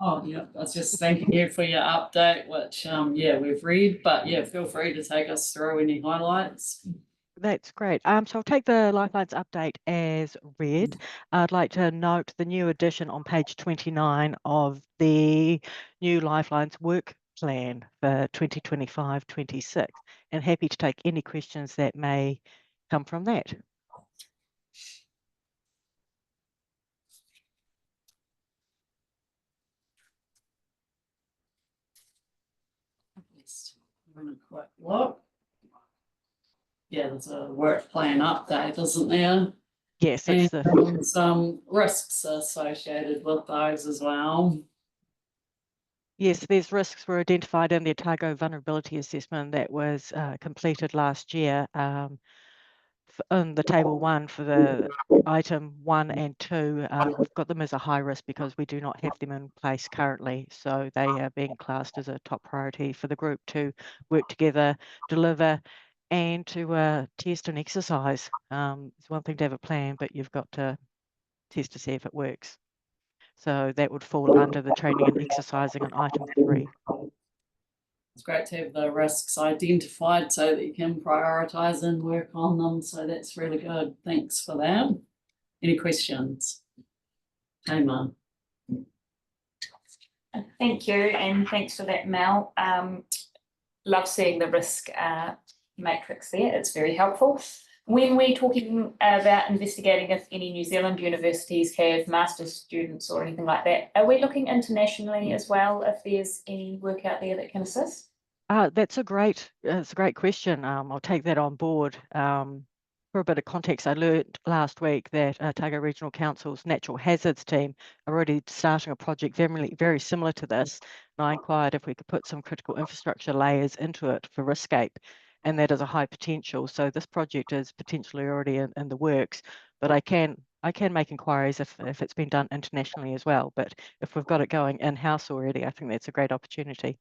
Oh, yeah, I was just thanking you for your update, which, yeah, we've read, but yeah, feel free to take us through any highlights. That's great. So I'll take the Lifelines update as read. I'd like to note the new addition on page 29 of the new Lifelines work plan for 2025-26, and happy to take any questions that may come from that. having a quick look. Yeah, there's a work plan update, isn't there? Yes, And it's the some risks associated with those as well. Yes, these risks were identified in the Otago vulnerability assessment that was completed last year. In the table 1 for the item 1 and 2, we've got them as a high risk because we do not have them in place currently. So they are being classed as a top priority for the group to work together, deliver, and to test and exercise. It's one thing to have a plan, but you've got to test to see if it works. So that would fall under the training and exercising on item 3. It's great to have the risks identified so that you can prioritise and work on them. So that's really good. Thanks for that. Any questions? Tamar. Thank you, and thanks for that, Mel. Love seeing the risk matrix there. It's very helpful. When we're talking about investigating if any New Zealand universities have master's students or anything like that, are we looking internationally as well if there's any work out there that can assist? That's a great question. I'll take that on board. For a bit of context, I learned last week that Otago Regional Council's Natural Hazards team are already starting a project very similar to this. And I inquired if we could put some critical infrastructure layers into it for Riskscape, and that is a high potential. So this project is potentially already in the works, but I can make inquiries if it's been done internationally as well. But if we've got it going in-house already, I think that's a great opportunity.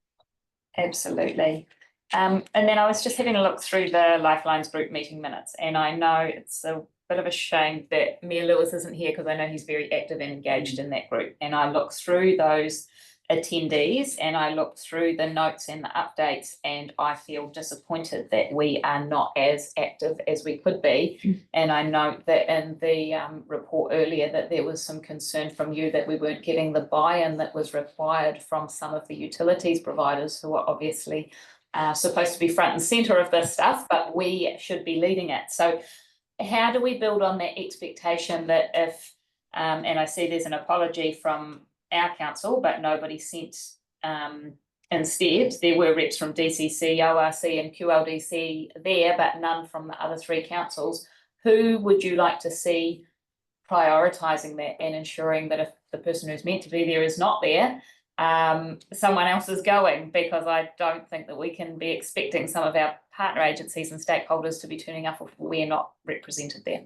Absolutely. And then I was just having a look through the Lifelines group meeting minutes, and I know it's a bit of a shame that Mayor Lewis isn't here because I know he's very active and engaged in that group. And I looked through those attendees and I looked through the notes and the updates, and I feel disappointed that we are not as active as we could be. And I note that in the report earlier that there was some concern from you that we weren't getting the buy-in that was required from some of the utilities providers who are obviously supposed to be front and centre of this stuff, but we should be leading it. So how do we build on that expectation that if, and I see there's an apology from our council, but nobody sent instead, there were reps from DCC, ORC and QLDC there, but none from the other 3 councils. Who would you like to see prioritising that and ensuring that if the person who's meant to be there is not there, someone else is going? Because I don't think that we can be expecting some of our partner agencies and stakeholders to be turning up if we're not represented there.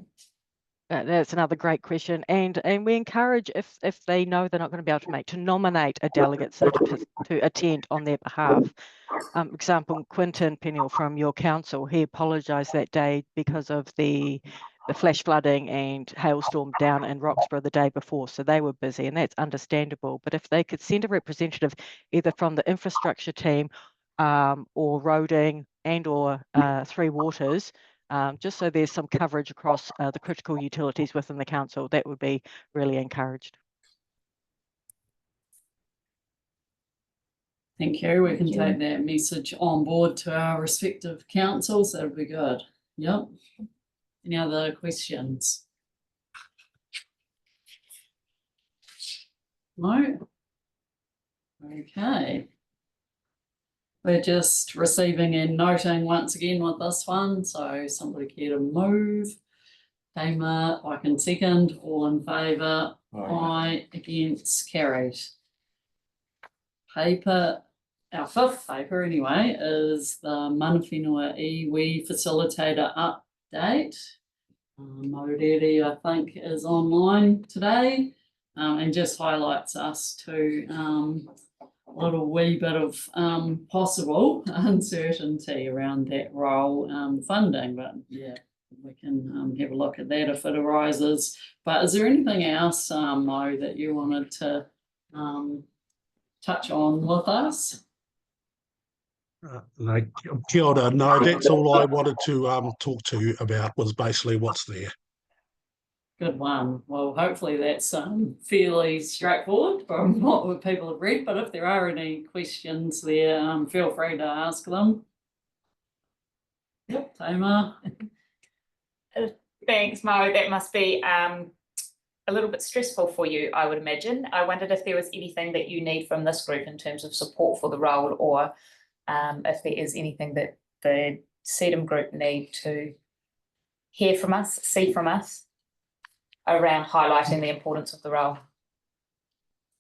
That's another great question, and we encourage, if they know they're not going to be able to make, to nominate a delegate so to attend on their behalf. Example, Quinton Peniel from your council, he apologised that day because of the flash flooding and hailstorm down in Roxburgh the day before, so they were busy, and that's understandable. But if they could send a representative either from the infrastructure team or roading and or Three Waters, just so there's some coverage across the critical utilities within the council, that would be really encouraged. Thank you. We can take that message on board to our respective councils. That would be good. Yep. Any other questions? No? Okay. We're just receiving and noting once again with this one. So somebody care to move? Tamar, I can second. All in favour? Aye. Against? Carried. Paper, our 5th paper anyway, is the Manawhenua iwi facilitator update. Maureri, I think, is online today, and just highlights us to a little wee bit of possible uncertainty around that role funding, but yeah, we can have a look at that if it arises. But is there anything else, Mo, that you wanted to touch on with us? No, kia ora. No, that's all I wanted to talk to you about, was basically what's there. Good one. Well, hopefully that's fairly straightforward from what people have read, but if there are any questions there, feel free to ask them. Yep, Tamar. Thanks, Mo. That must be a little bit stressful for you, I would imagine. I wondered if there was anything that you need from this group in terms of support for the role, or if there is anything that the CEDM group need to hear from us, see from us around highlighting the importance of the role.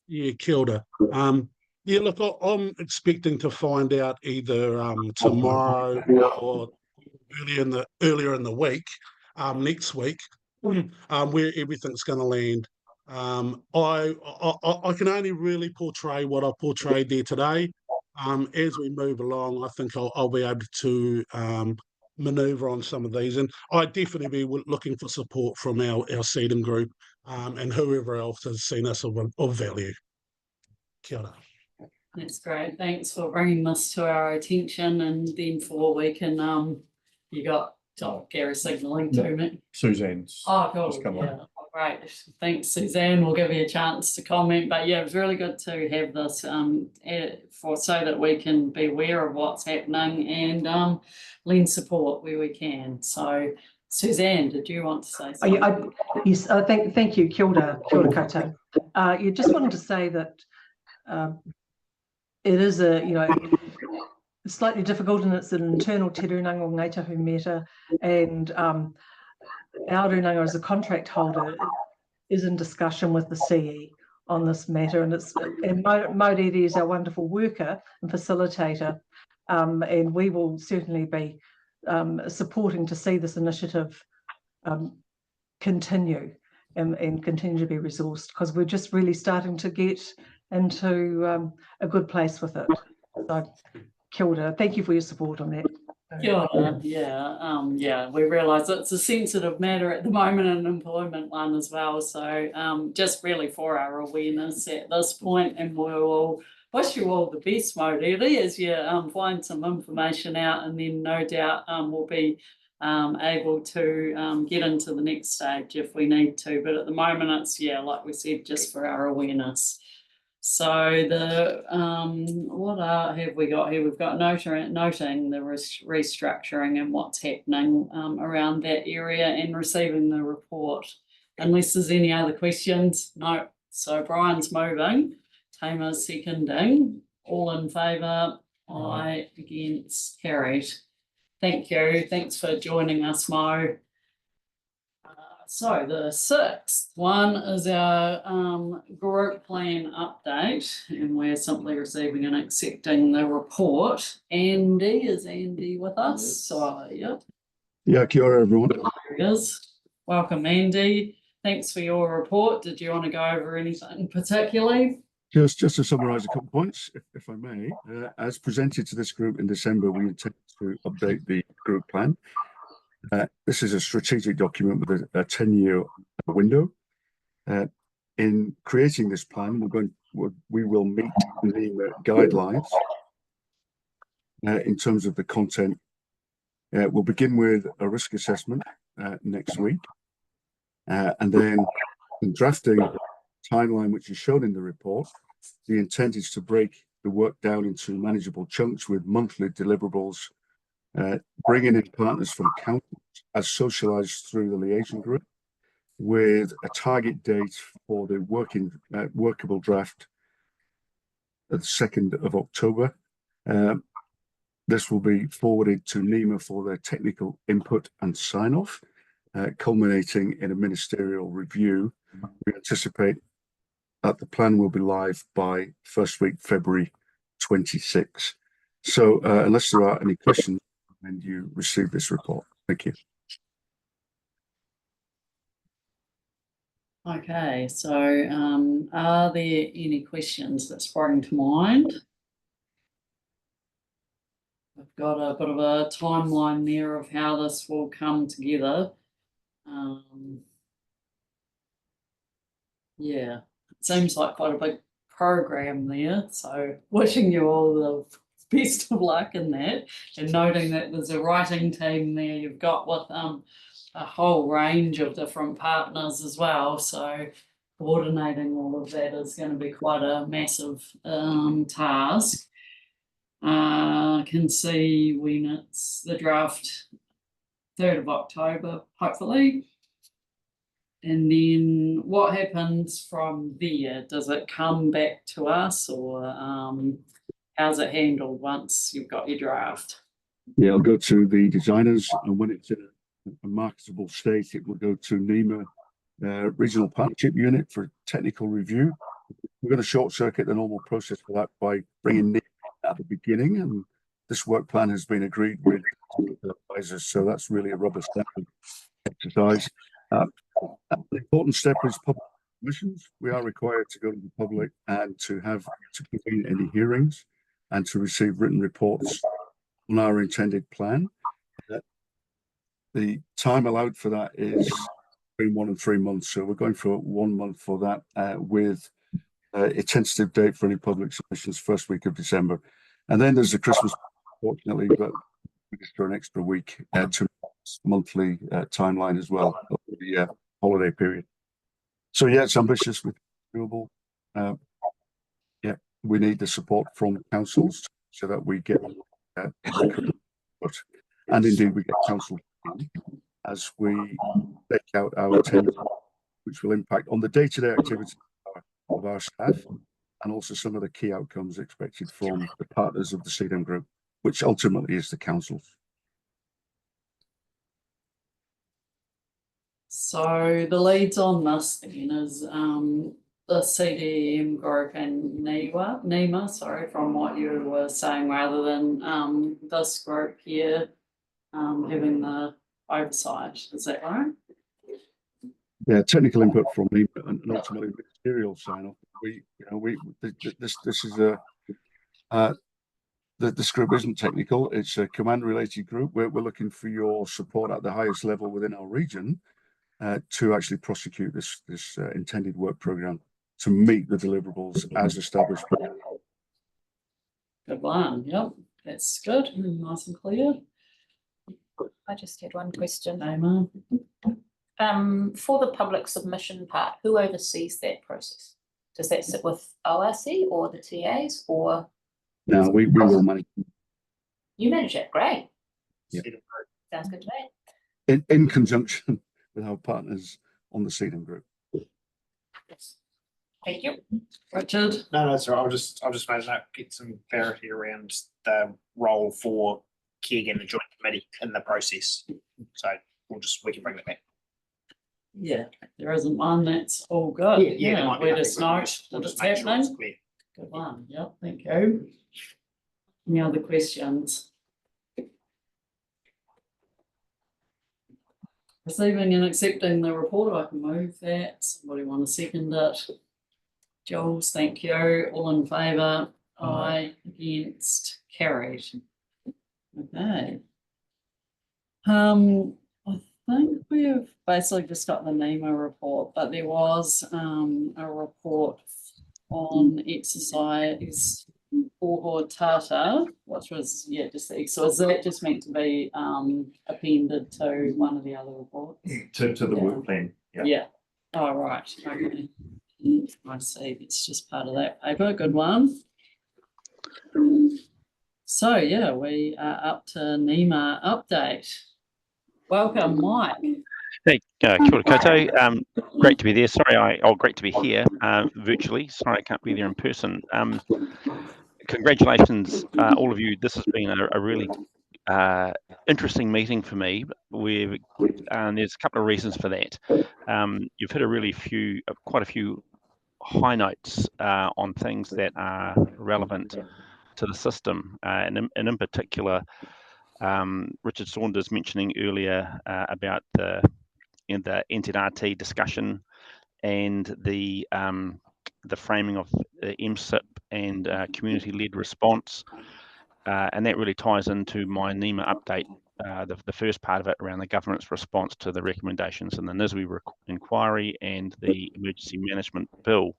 Yeah, kia ora. Yeah, look, I'm expecting to find out either tomorrow or earlier in the week, next week, where everything's going to land. I can only really portray what I portrayed there today. As we move along, I think I'll be able to manoeuvre on some of these, and I definitely be looking for support from our CEDM group and whoever else has seen us of value. Kia ora. That's great. Thanks for bringing this to our attention, and then for we can, you got Gary signalling to me. Suzanne's Oh, cool. just come Yeah. on. Oh, great. Thanks, Suzanne. We'll give you a chance to comment, but yeah, it's really good to have this so that we can be aware of what's happening and lend support where we can. So, Suzanne, did you want to say something? Yes, thank you. Kia ora koutou. You just wanted to say that it is slightly difficult, and it's an internal te runanga o Ngāi Tahu Meta, and our runanga as a contract holder is in discussion with the CE on this matter, and Mauriri is our wonderful worker and facilitator, and we will certainly be supporting to see this initiative continue and continue to be resourced, because we're just really starting to get into a good place with it. So, kia ora. Thank you for your support on that. Kia ora. Yeah, we realise it's a sensitive matter at the moment, an employment one as well. So just really for our awareness at this point, and we will wish you all the best, Mauriri, as you find some information out, and then no doubt we'll be able to get into the next stage if we need to. But at the moment, it's, like we said, just for our awareness. So the what have we got here? We've got noting the restructuring and what's happening around that area, and receiving the report. Unless there's any other questions, no. So Brian's moving, Tamar's seconding. All in favour? Aye. Against? Carried. Thank you. Thanks for joining us, Mo. So the sixth one is our group plan update, and we're simply receiving and accepting the report. Andy, is Andy with us? So, yeah. Yeah, kia ora, everyone. There he is. Welcome, Andy. Thanks for your report. Did you want to go over anything particularly? Just to summarise a couple of points, if I may. As presented to this group in December, we intend to update the group plan. This is a strategic document with a 10-year window. In creating this plan, we will meet the guidelines in terms of the content. We'll begin with a risk assessment next week, and then in drafting timeline, which is shown in the report, the intent is to break the work down into manageable chunks with monthly deliverables, bringing in partners from councils as socialised through the liaison group, with a target date for the workable draft at the 2nd of October. This will be forwarded to NEMA for their technical input and sign-off, culminating in a ministerial review. We anticipate that the plan will be live by first week February 26. So unless there are any questions, and you receive this report. Thank you. Okay, so are there any questions that spring to mind? I've got a bit of a timeline there of how this will come together. Yeah, it seems like quite a big program there. So wishing you all the best of luck in that, and noting that there's a writing team there you've got with a whole range of different partners as well. So coordinating all of that is going to be quite a massive task. I can see when it's the draft 3rd of October, hopefully. And then what happens from there? Does it come back to us, or how's it handled once you've got your draft? Yeah, it'll go to the designers, and when it's in a marketable state, it will go to NEMA Regional Partnership Unit for technical review. We're going to short circuit the normal process for that by bringing NEMA at the beginning, and this work plan has been agreed with the advisors, so that's really a rubber stamping exercise. The important step is public submissions. We are required to go to the public and to convene any hearings and to receive written reports on our intended plan. The time allowed for that is between 1 and 3 months. So we're going for 1 month for that, with a tentative date for any public submissions first week of December. And then there's the Christmas, fortunately, but just for an extra week to monthly timeline as well of the holiday period. So yeah, it's ambitious with renewable. Yeah, we need the support from councils so that we get and indeed we get council as we take out our attendance, which will impact on the day-to-day activities of our staff and also some of the key outcomes expected from the partners of the CDM group, which ultimately is the councils. So the leads on this then is the CDM group and NEMA, sorry, from what you were saying, rather than this group here having the oversight. Is that right? Yeah, technical input from NEMA and ultimately ministerial sign off. This is this group isn't technical. It's a command related group. We're looking for your support at the highest level within our region to actually prosecute this intended work program to meet the deliverables as established. Good one. Yep, that's good. Nice and clear. I just had one question. NEMA. For the public submission part, who oversees that process? Does that sit with ORC or the TAs, or? No, we will manage. You manage it, great. Yeah. Sounds good to me. In conjunction with our partners on the CDM group. Thank you. Richard? No, that's all right. I'll just make that, get some clarity around the role for KIG and the joint committee in the process. So we can bring that back. Yeah, there isn't one. That's all good. there might be We nothing, just but know we'll that just it's make sure it's happening. clear. Good one. Yep, thank you. Any other questions? Receiving and accepting the report, I can move that. Somebody want to second it? Jules, thank you. All in favour? Aye. Against? Carried. Okay. I think we've basically just got the NEMA report, but there was a report on exercise for Tata, which was just the so is that just meant to be appended to one of the other reports? To the work plan. Yeah. Oh, right. Okay. I see. It's just part of that paper. Good one. So yeah, we are up to NEMA update. Welcome, Mike. Hey, kia ora koutou. Great to be there. Sorry, great to be here virtually. Sorry, I can't be there in person. Congratulations, all of you. This has been a really interesting meeting for me. There's a couple of reasons for that. You've hit quite a few high notes on things that are relevant to the system, and in particular, Richard Saunders mentioning earlier about the NZRT discussion and the framing of the MSIP and community-led response, and that really ties into my NEMA update, the first part of it around the government's response to the recommendations in the NSWE inquiry and the emergency management bill.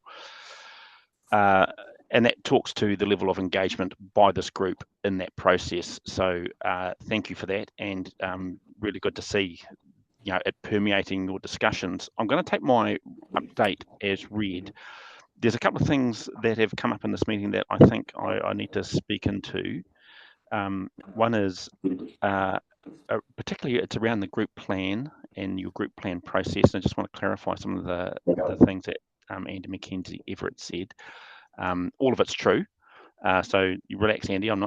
And that talks to the level of engagement by this group in that process. So thank you for that, and really good to see it permeating your discussions. I'm going to take my update as read. There's a couple of things that have come up in this meeting that I think I need to speak into. One is particularly it's around the group plan and your group plan process. And I just want to clarify some of the things that Andy McKenzie Everett said. All of it's true. So you relax, Andy. I'm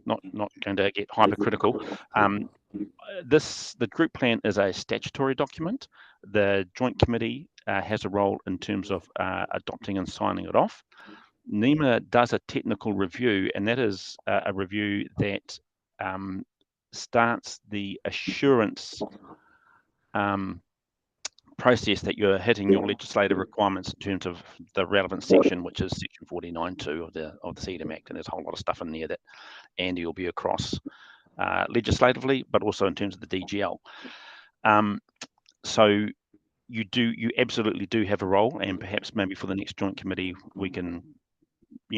not going to get hypercritical. The group plan is a statutory document. The joint committee has a role in terms of adopting and signing it off. NEMA does a technical review, and that is a review that starts the assurance process that you're hitting your legislative requirements in terms of the relevant section, which is section 49.2 of the CEDAM Act, and there's a whole lot of stuff in there that Andy will be across legislatively, but also in terms of the DGL. So you absolutely do have a role, and perhaps maybe for the next joint committee we can,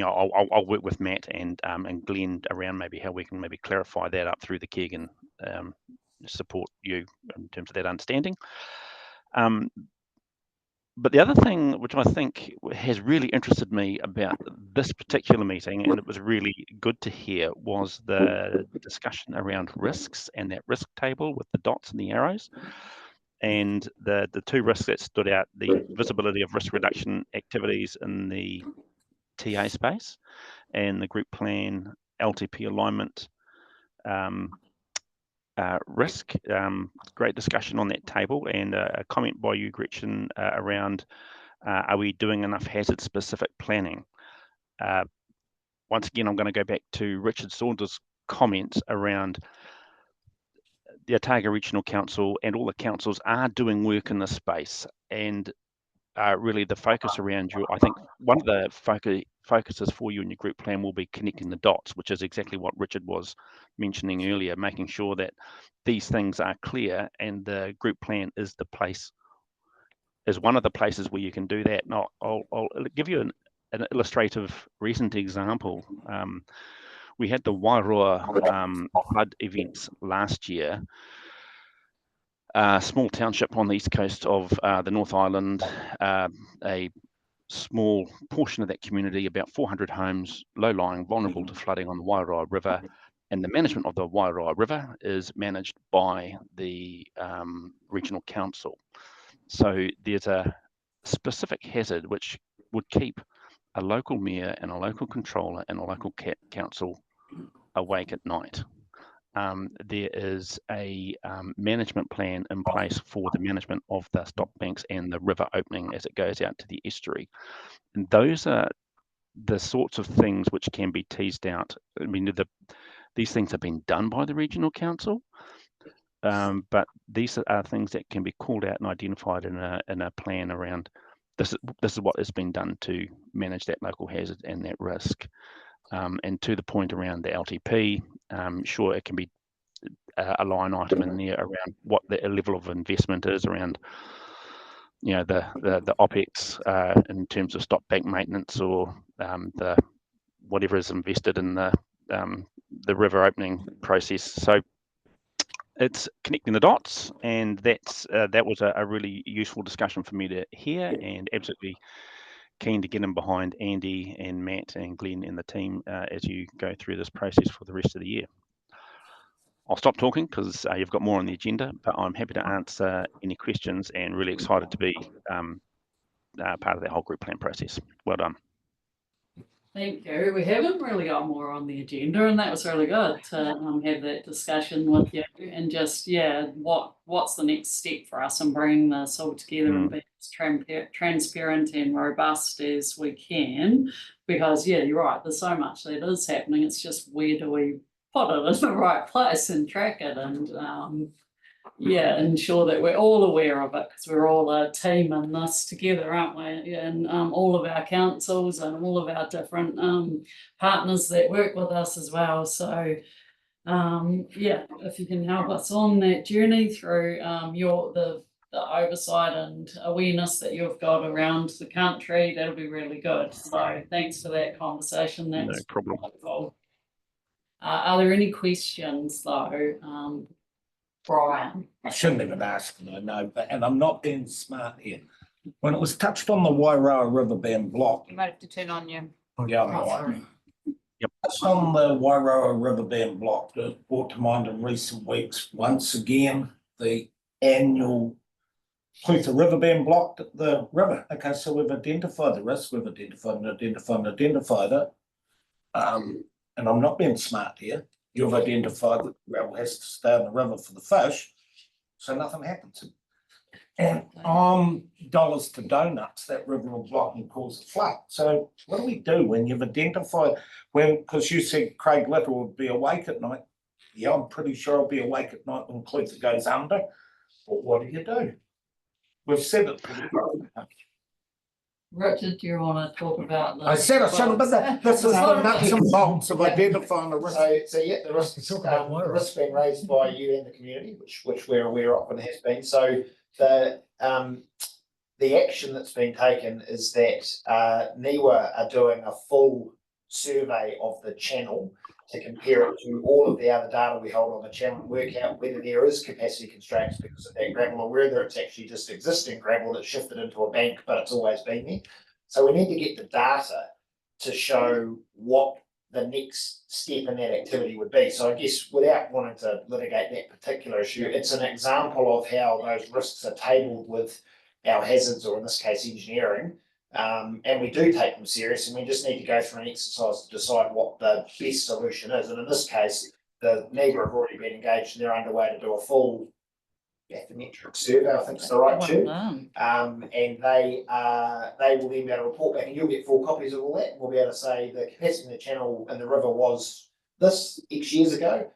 I'll work with Matt and Glenn around maybe how we can maybe clarify that up through the KEG and support you in terms of that understanding. But the other thing which I think has really interested me about this particular meeting, and it was really good to hear, was the discussion around risks and that risk table with the dots and the arrows. And the two risks that stood out, the visibility of risk reduction activities in the TA space and the group plan LTP alignment risk. Great discussion on that table, and a comment by you, Gretchen, around are we doing enough hazard specific planning? Once again, I'm going to go back to Richard Saunders' comments around the Otago Regional Council, and all the councils are doing work in this space, and really the focus around you, I think one of the focuses for you in your group plan will be connecting the dots, which is exactly what Richard was mentioning earlier, making sure that these things are clear, and the group plan is one of the places where you can do that. Now, I'll give you an illustrative recent example. We had the Wairoa flood events last year. A small township on the east coast of the North Island, a small portion of that community, about 400 homes, low-lying, vulnerable to flooding on the Wairoa River, and the management of the Wairoa River is managed by the regional council. So there's a specific hazard which would keep a local mayor and a local controller and a local council awake at night. There is a management plan in place for the management of the stock banks and the river opening as it goes out to the estuary. And those are the sorts of things which can be teased out. I mean, these things have been done by the regional council, but these are things that can be called out and identified in a plan around this is what has been done to manage that local hazard and that risk. And to the point around the LTP, sure, it can be a line item in there around what the level of investment is around, the OPEX in terms of stop bank maintenance, or the whatever is invested in the river opening process. So it's connecting the dots, and that was a really useful discussion for me to hear, and absolutely keen to get in behind Andy and Matt and Glenn and the team as you go through this process for the rest of the year. I'll stop talking because you've got more on the agenda, but I'm happy to answer any questions and really excited to be part of that whole group plan process. Well done. Thank you. We haven't really got more on the agenda, and that was really good to have that discussion with you, and just, what's the next step for us in bringing this all together and being as transparent and robust as we can, because you're right, there's so much that is happening. It's just, where do we put it in the right place and track it, and ensure that we're all aware of it, because we're all a team in this together, aren't we? And all of our councils and all of our different partners that work with us as well. So if you can help us on that journey through the oversight and awareness that you've got around the country, that'll be really good. So thanks for that conversation. That's no problem. Wonderful. Are there any questions though? Brian. I shouldn't even ask them, I know, and I'm not being smart here. When it was touched on the Wairoa River being blocked. You might have to turn on your. Yeah, I'm right. Yep. Touched on the Wairoa River being blocked, it brought to mind in recent weeks, once again, the annual Clutha River being blocked at the river. Okay, so we've identified the risk, we've identified it. And I'm not being smart here, you've identified that gravel has to stay in the river for the fish, so nothing happens. And dollars to donuts, that river will block and cause a flood. So what do we do when you've identified, because you said Craig Little would be awake at night? Yeah, I'm pretty sure I'll be awake at night when Clutha goes under. But what do? We've said it. Richard, do you want to talk about? I said I shouldn't, but this is the nuts and bolts of identifying the risk. So yeah, the risk, Talk about the water. risk being raised by you and the community, which we're aware of and has been. So the action that's been taken is that NIWA are doing a full survey of the channel to compare it to all of the other data we hold on the channel and work out whether there is capacity constraints because of that gravel or whether it's actually just existing gravel that's shifted into a bank, but it's always been there. So we need to get the data to show what the next step in that activity would be. So I guess without wanting to litigate that particular issue, it's an example of how those risks are tabled with our hazards, or in this case, engineering. And we do take them serious, and we just need to go through an exercise to decide what the best solution is. And in this case, the NIWA have already been engaged and they're underway to do a full bathymetric survey, I think is the right term. And they will then be able to report back, and you'll get full copies of all that. And we'll be able to say the capacity in the channel and the river was this X years ago.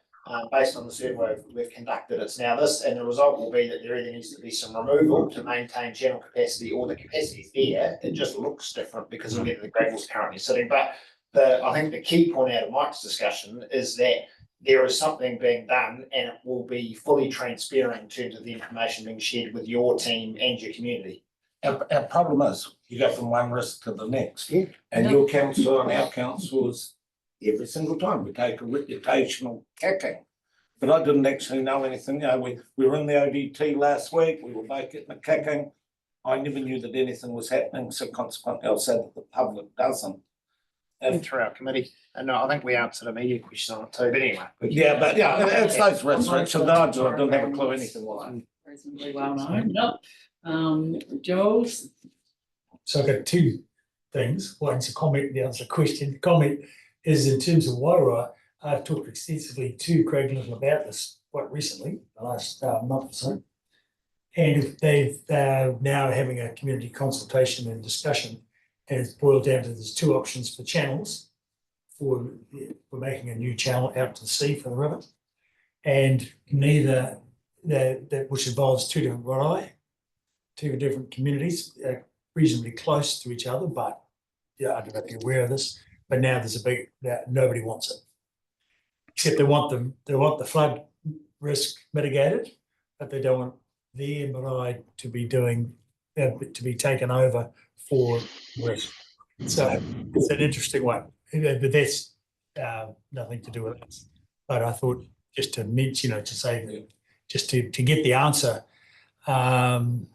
Based on the survey we've conducted, it's now this, and the result will be that there either needs to be some removal to maintain channel capacity, or the capacity is there, it just looks different because of where the gravel's currently sitting. But I think the key point out of Mike's discussion is that there is something being done, and it will be fully transparent in terms of the information being shared with your team and your community. Our problem is you go from one risk to the next, and your council and our council is every single time we take a reputational kicking. But I didn't actually know anything. You know, we were in the ODT last week, we were both getting a kicking. I never knew that anything was happening, so consequently I'll say that the public doesn't. And through our committee, and I think we answered a media question on it too, but anyway. Yeah, but yeah, it's those risks, Richard. I didn't have a clue anything like that. Reasonably well known, yep. Jules? So I've got two things. One's a comment, the other's a question. The comment is in terms of Wairua, I've talked extensively to Craig Little about this quite recently, the last month or so. And they're now having a community consultation and discussion, and it's boiled down to there's two options for channels for making a new channel out to the sea for the river. And neither that which involves two different warae, two different communities, reasonably close to each other, but yeah, I don't know if you're aware of this. But now there's a big, nobody wants it. Except they want the flood risk mitigated, but they don't want their marae to be to be taken over for risk. So it's an interesting one, but that's nothing to do with us. But I thought just to mention, to say that just to get the answer, to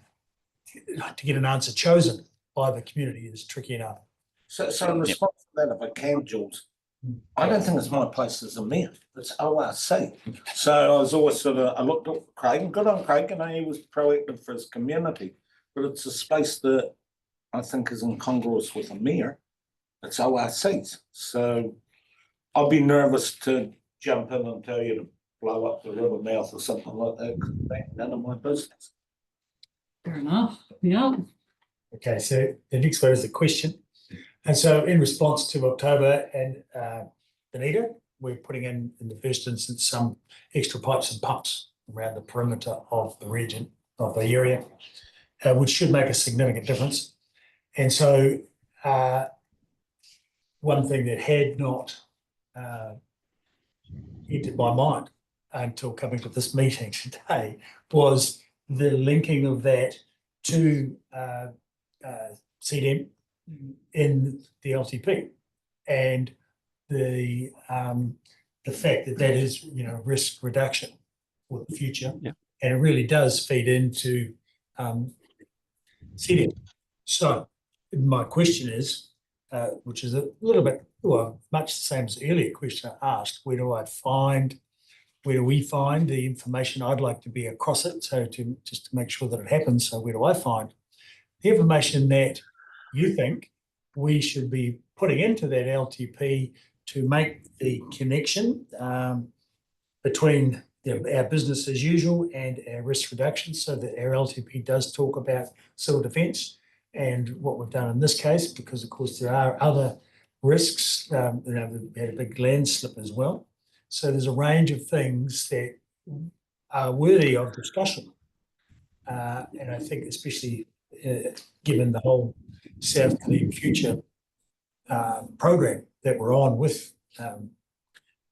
get an answer chosen by the community is tricky enough. So in response to that, if I can, Jules, I don't think it's my place as a mayor, it's ORC. So I was always I looked up Craig, and good on Craig, and he was proactive for his community, but it's a space that I think is incongruous with a mayor. It's ORC's. So I'd be nervous to jump in and tell you to blow up the river mouth or something like that, because that's none of my business. Fair enough, yeah. Okay, so the next one is a question. And so in response to October and Benita, we're putting in the first instance, some extra pipes and pumps around the perimeter of the region, of the area, which should make a significant difference. And so one thing that had not entered my mind until coming to this meeting today was the linking of that to CDM in the LTP, and the fact that that is risk reduction for the future, and it really does feed into CDM. So my question is, which is a little bit, well, much the same as the earlier question I asked, where do we find the information? I'd like to be across it, so just to make sure that it happens. So where do I find the information that you think we should be putting into that LTP to make the connection between our business as usual and our risk reduction, so that our LTP does talk about civil defence and what we've done in this case, because of course there are other risks. We had a big landslip as well. So there's a range of things that are worthy of discussion. And I think especially given the whole South Clean Future program that we're on with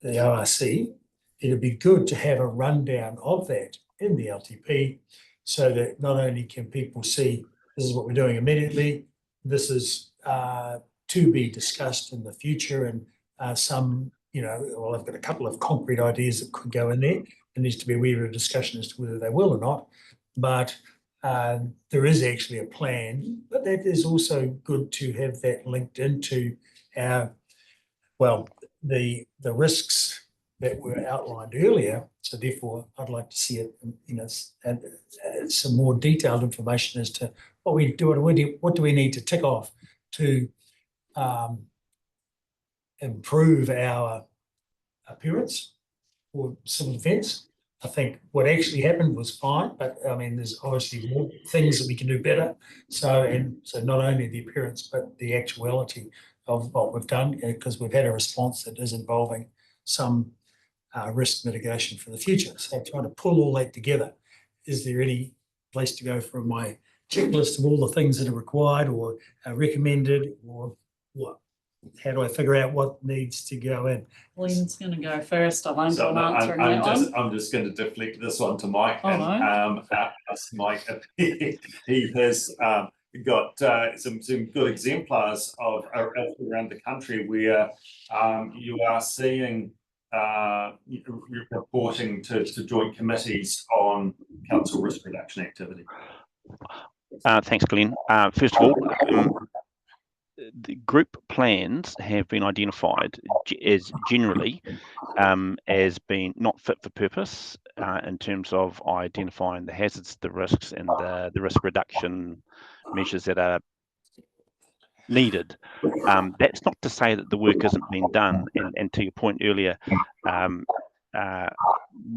the ORC, it'd be good to have a rundown of that in the LTP, so that not only can people see this is what we're doing immediately, this is to be discussed in the future, and some, well, I've got a couple of concrete ideas that could go in there. There needs to be a wee bit of discussion as to whether they will or not, but there is actually a plan. But that is also good to have that linked into our, well, the risks that were outlined earlier. So therefore, I'd like to see it, and some more detailed information as to what we do, what do we need to tick off to improve our appearance for civil defence. I think what actually happened was fine, but I mean, there's obviously more things that we can do better. So not only the appearance, but the actuality of what we've done, because we've had a response that is involving some risk mitigation for the future. So trying to pull all that together. Is there any place to go from my checklist of all the things that are required or recommended, or what? How do I figure out what needs to go in? Glenn's going to go first. I won't So go answering that one. I'm just going to deflect this one to Mike. Oh, and, ask Mike. He has got some good exemplars of around the country where you are seeing reporting to joint committees on council risk reduction activity. Thanks, Glenn. First of all, the group plans have been identified as generally as being not fit for purpose in terms of identifying the hazards, the risks, and the risk reduction measures that are needed. That's not to say that the work isn't being done. And to your point earlier,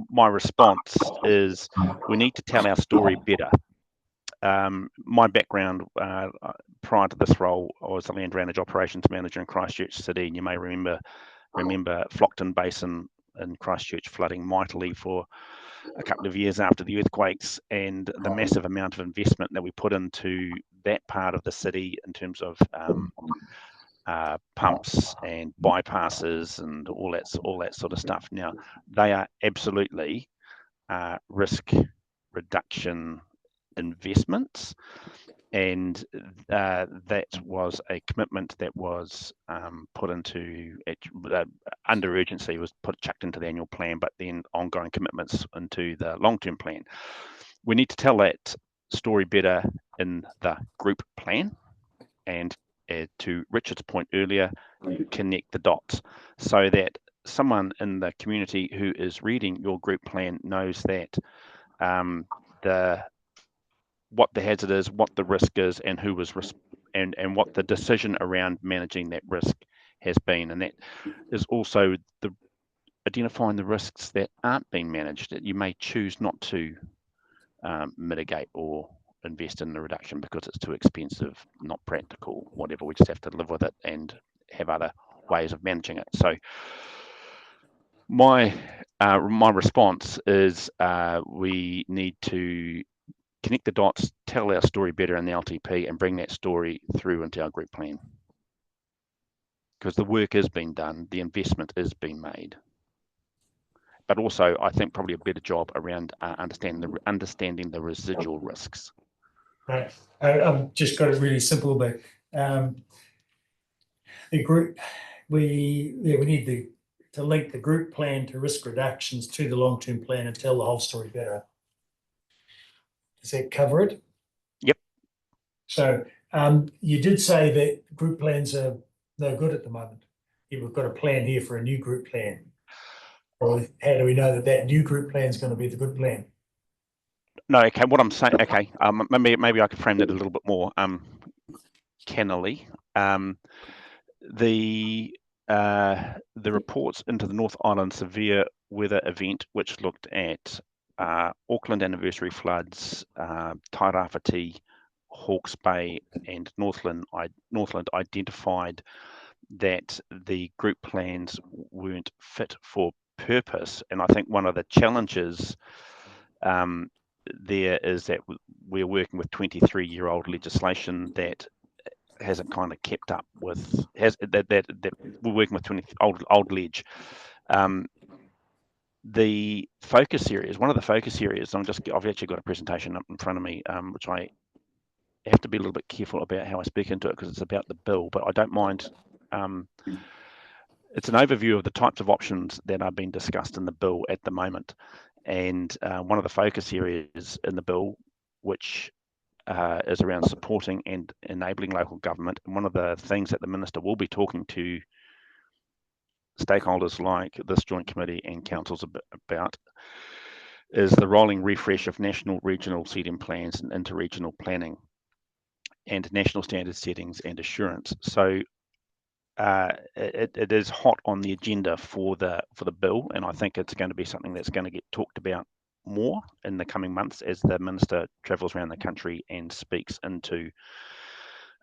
my response is we need to tell our story better. My background prior to this role, I was a land drainage operations manager in Christchurch City, and you may remember Flockton Basin in Christchurch flooding mightily for a couple of years after the earthquakes, and the massive amount of investment that we put into that part of the city in terms of pumps and bypasses and all that sort of stuff. Now, they are absolutely risk reduction investments, and that was a commitment that was put into under urgency, was chucked into the annual plan, but then ongoing commitments into the long-term plan. We need to tell that story better in the group plan, and to Richard's point earlier, connect the dots so that someone in the community who is reading your group plan knows that what the hazard is, what the risk is, and who was and what the decision around managing that risk has been. And that is also identifying the risks that aren't being managed, that you may choose not to mitigate or invest in the reduction because it's too expensive, not practical, whatever. We just have to live with it and have other ways of managing it. So my response is we need to connect the dots, tell our story better in the LTP, and bring that story through into our group plan. Because the work is being done, the investment is being made. But also, I think probably a better job around understanding the residual risks. Right. I've just got it really simple, but the group, we need to link the group plan to risk reductions to the long-term plan and tell the whole story better. Does that cover it? Yep. So you did say that group plans are no good at the moment. We've got a plan here for a new group plan. Or how do we know that new group plan is going to be the good plan? No, okay. What I'm saying, okay, maybe I could frame that a little bit more cannily. The the reports into the North Island severe weather event, which looked at Auckland anniversary floods, Tairāwhiti, Hawke's Bay, and Northland identified that the group plans weren't fit for purpose. And I think one of the challenges there is that we're working with 23-year-old legislation that hasn't kind of kept up with that we're working with 20 old ledge. The focus areas, one of the focus areas, I've actually got a presentation up in front of me, which I have to be a little bit careful about how I speak into it because it's about the bill, but I don't mind. It's an overview of the types of options that are being discussed in the bill at the moment. And one of the focus areas in the bill, which is around supporting and enabling local government. And one of the things that the Minister will be talking to stakeholders like this joint committee and councils about is the rolling refresh of national, regional setting plans and interregional planning and national standard settings and assurance. So it is hot on the agenda for the bill, and I think it's going to be something that's going to get talked about more in the coming months as the Minister travels around the country and speaks into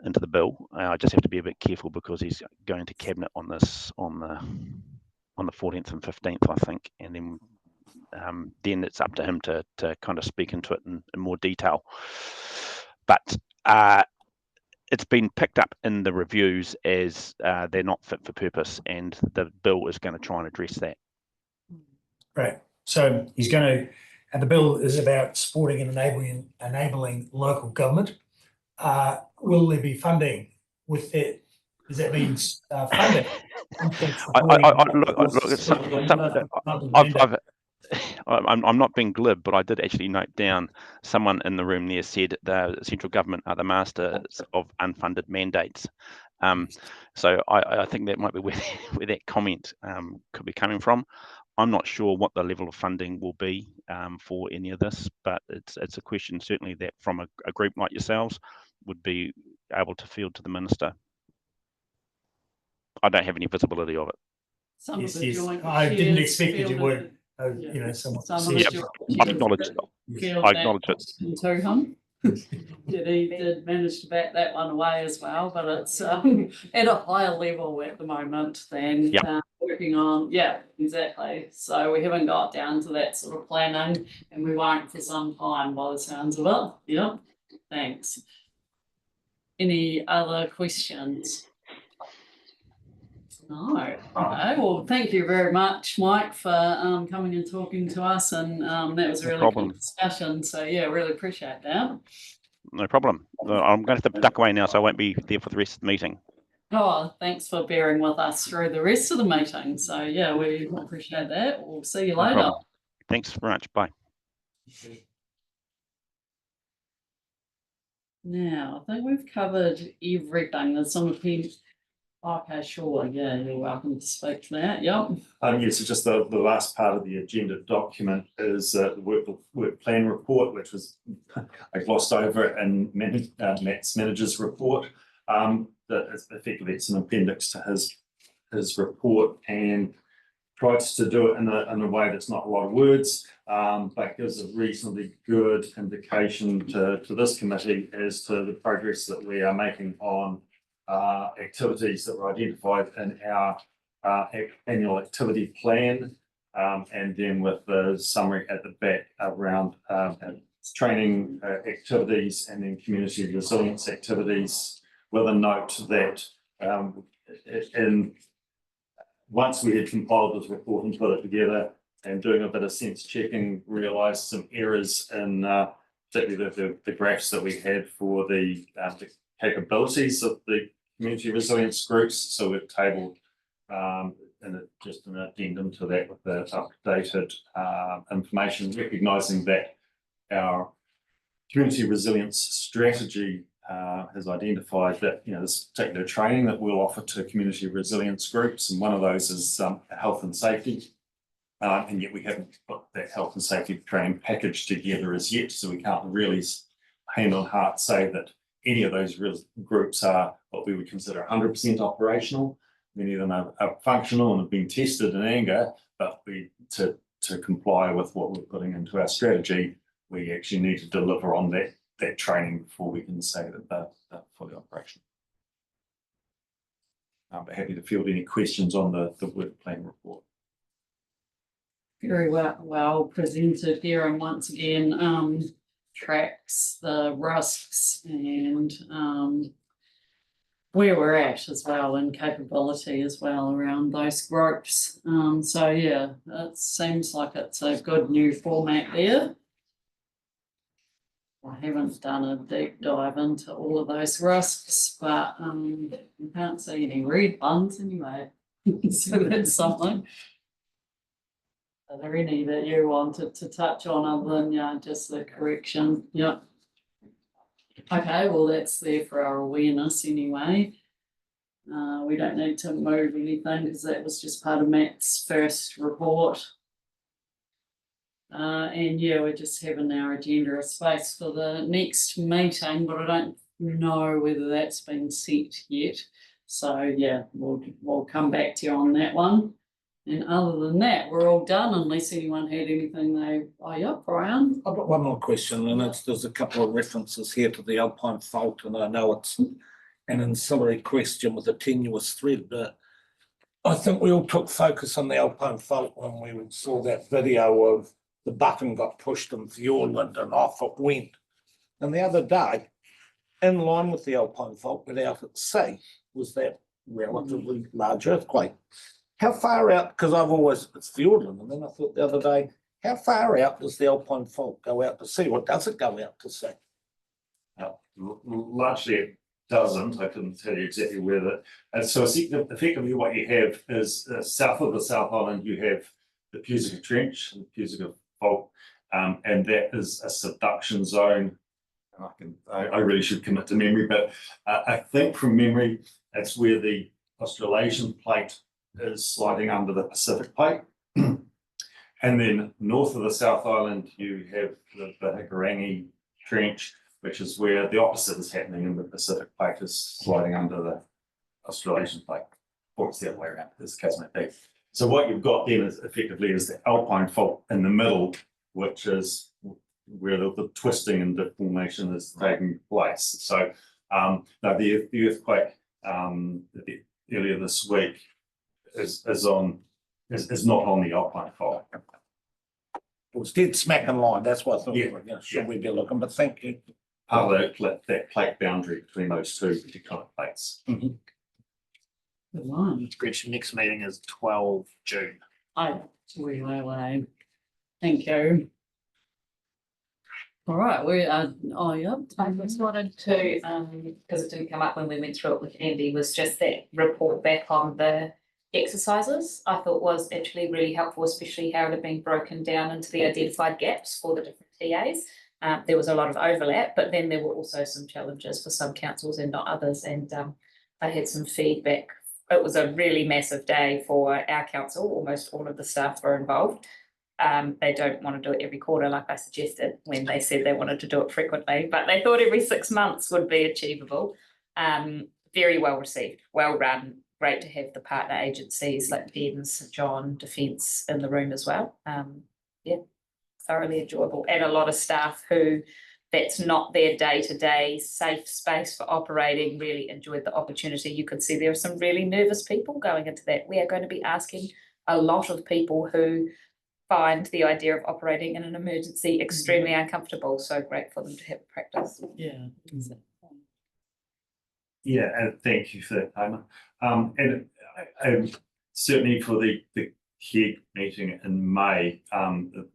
the bill. I just have to be a bit careful because he's going to cabinet on this on the 14th and 15th, I think, and then it's up to him to kind of speak into it in more detail. But it's been picked up in the reviews as they're not fit for purpose, and the bill is going to try and address that. Right. So he's going to, and the bill is about supporting and enabling local government. Will there be funding with it? Does that mean funding? I'm not being glib, but I did actually note down someone in the room there said the central government are the masters of unfunded mandates. So I think that might be where that comment could be coming from. I'm not sure what the level of funding will be for any of this, but it's a question certainly that from a group like yourselves would be able to field to the Minister. I don't have any visibility of it. Some of the joint I didn't chairs expect that you fielded would. Yeah. You know, someone. Some of the Yep, joint I chairs acknowledge fielded I acknowledge that it. question to him. He did manage to back that one away as well, but it's at a higher level at the moment than working on. Yeah, exactly. So we haven't got down to that sort of planning, and we won't for some time by the sounds of it. Yeah, thanks. Any other questions? No. Okay. Well, thank you very much, Mike, for coming and talking to us, and that was a really good discussion. So yeah, really appreciate that. No problem. I'm going to have to duck away now, so I won't be there for the rest of the meeting. Oh, thanks for bearing with us through the rest of the meeting. So yeah, we appreciate that. We'll see you later. Thanks very much. Bye. Now, I think we've covered everything. There's some opinions. Okay, sure. Yeah, you're welcome to speak to that. Yep. Yes, so just the last part of the agenda document is the work plan report, which was I glossed over in Matt's manager's report. That effectively it's an appendix to his report, and tries to do it in a way that's not a lot of words, but gives a reasonably good indication to this committee as to the progress that we are making on activities that were identified in our annual activity plan, and then with the summary at the back around training activities and then community resilience activities, with a note that once we had compiled this report and put it together and doing a bit of sense checking, realised some errors in particularly the graphs that we had for the capabilities of the community resilience groups. So we've tabled just an addendum to that with the updated information, recognising that our community resilience strategy has identified that this particular training that we'll offer to community resilience groups, and one of those is health and safety. And yet we haven't put that health and safety training package together as yet, so we can't really hand on heart say that any of those groups are what we would consider 100% operational. many of them are functional and have been tested in anger, but to comply with what we're putting into our strategy, we actually need to deliver on that training before we can say that they're fully operational. But happy to field any questions on the work plan report. Very well presented here, and once again, tracks the risks and where we're at as well, and capability as well around those groups. So yeah, it seems like it's a good new format there. I haven't done a deep dive into all of those risks, but you can't see any red ones anyway. So that's something. Are there any that you wanted to touch on other than just the correction? Yeah. Okay, well, that's there for our awareness anyway. We don't need to move anything because that was just part of Matt's first report. And yeah, we're just having our agenda of space for the next meeting, but I don't know whether that's been set yet. So yeah, we'll come back to you on that one. And other than that, we're all done unless anyone had anything yeah, Brian. I've got one more question, and there's a couple of references here to the Alpine Fault, and I know it's an ancillary question with a tenuous thread, but I think we all took focus on the Alpine Fault when we saw that video of the button got pushed in Fjordland and off it went. And the other day, in line with the Alpine Fault, but out at sea, was that relatively large earthquake. How far out, because it's Fjordland, and then I thought the other day, how far out does the Alpine Fault go out to sea, or does it go out to sea? Largely it doesn't. I couldn't tell you exactly where that. So effectively what you have is south of the South Island, you have the Pusica Trench, the Pusica Fault, and that is a subduction zone. I really should commit to memory, but I think from memory, that's where the Australasian plate is sliding under the Pacific plate. And then north of the South Island, you have the Hikurangi Trench, which is where the opposite is happening, and the Pacific plate is sliding under the Australasian plate, or it's the other way around, this case might be. So what you've got then is effectively is the Alpine Fault in the middle, which is where the twisting and deformation is taking place. So now the earthquake earlier this week is not on the Alpine Fault. It was dead smack in line. That's what I thought. Should we be looking? But thank you. Part of that plate boundary between those two particular plates. Good one. Gretchen, next meeting is 12 June. Way. Thank you. All right, I just wanted to, because it didn't come up when we went through it with Andy, was just that report back on the exercises. I thought was actually really helpful, especially how it had been broken down into the identified gaps for the different TAs. There was a lot of overlap, but then there were also some challenges for some councils and not others. And I had some feedback. It was a really massive day for our council. Almost all of the staff were involved. They don't want to do it every quarter like I suggested when they said they wanted to do it frequently, but they thought every 6 months would be achievable. Very well received, well run. Great to have the partner agencies like PENS, St John, Defence in the room as well. Yeah, thoroughly enjoyable. And a lot of staff who that's not their day-to-day safe space for operating really enjoyed the opportunity. You could see there are some really nervous people going into that. We are going to be asking a lot of people who find the idea of operating in an emergency extremely uncomfortable. So great for them to have practice. Yeah. Yeah, and thank you for that, Taima. And certainly for the KEG meeting in May, the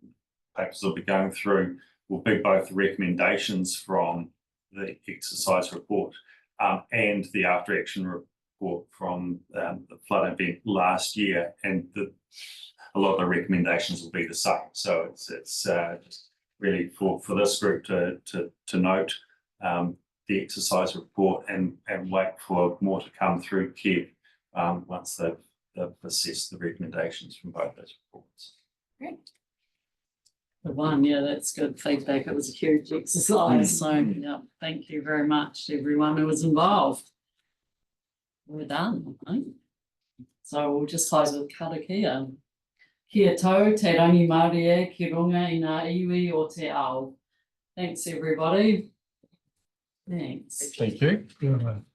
papers will be going through will be both the recommendations from the exercise report and the after action report from the flood event last year, and a lot of the recommendations will be the same. So it's just really for this group to note the exercise report and wait for more to come through KEG once they've assessed the recommendations from both those reports. Great. The one, yeah, that's good feedback. It was a huge exercise. So yeah, thank you very much to everyone who was involved. We're done, I think. So we'll just close with karakia. Kia tau, te rangi Māori e, ki runga i ngā iwi o te ao. Thanks, everybody. Thanks. Thank you. Good one.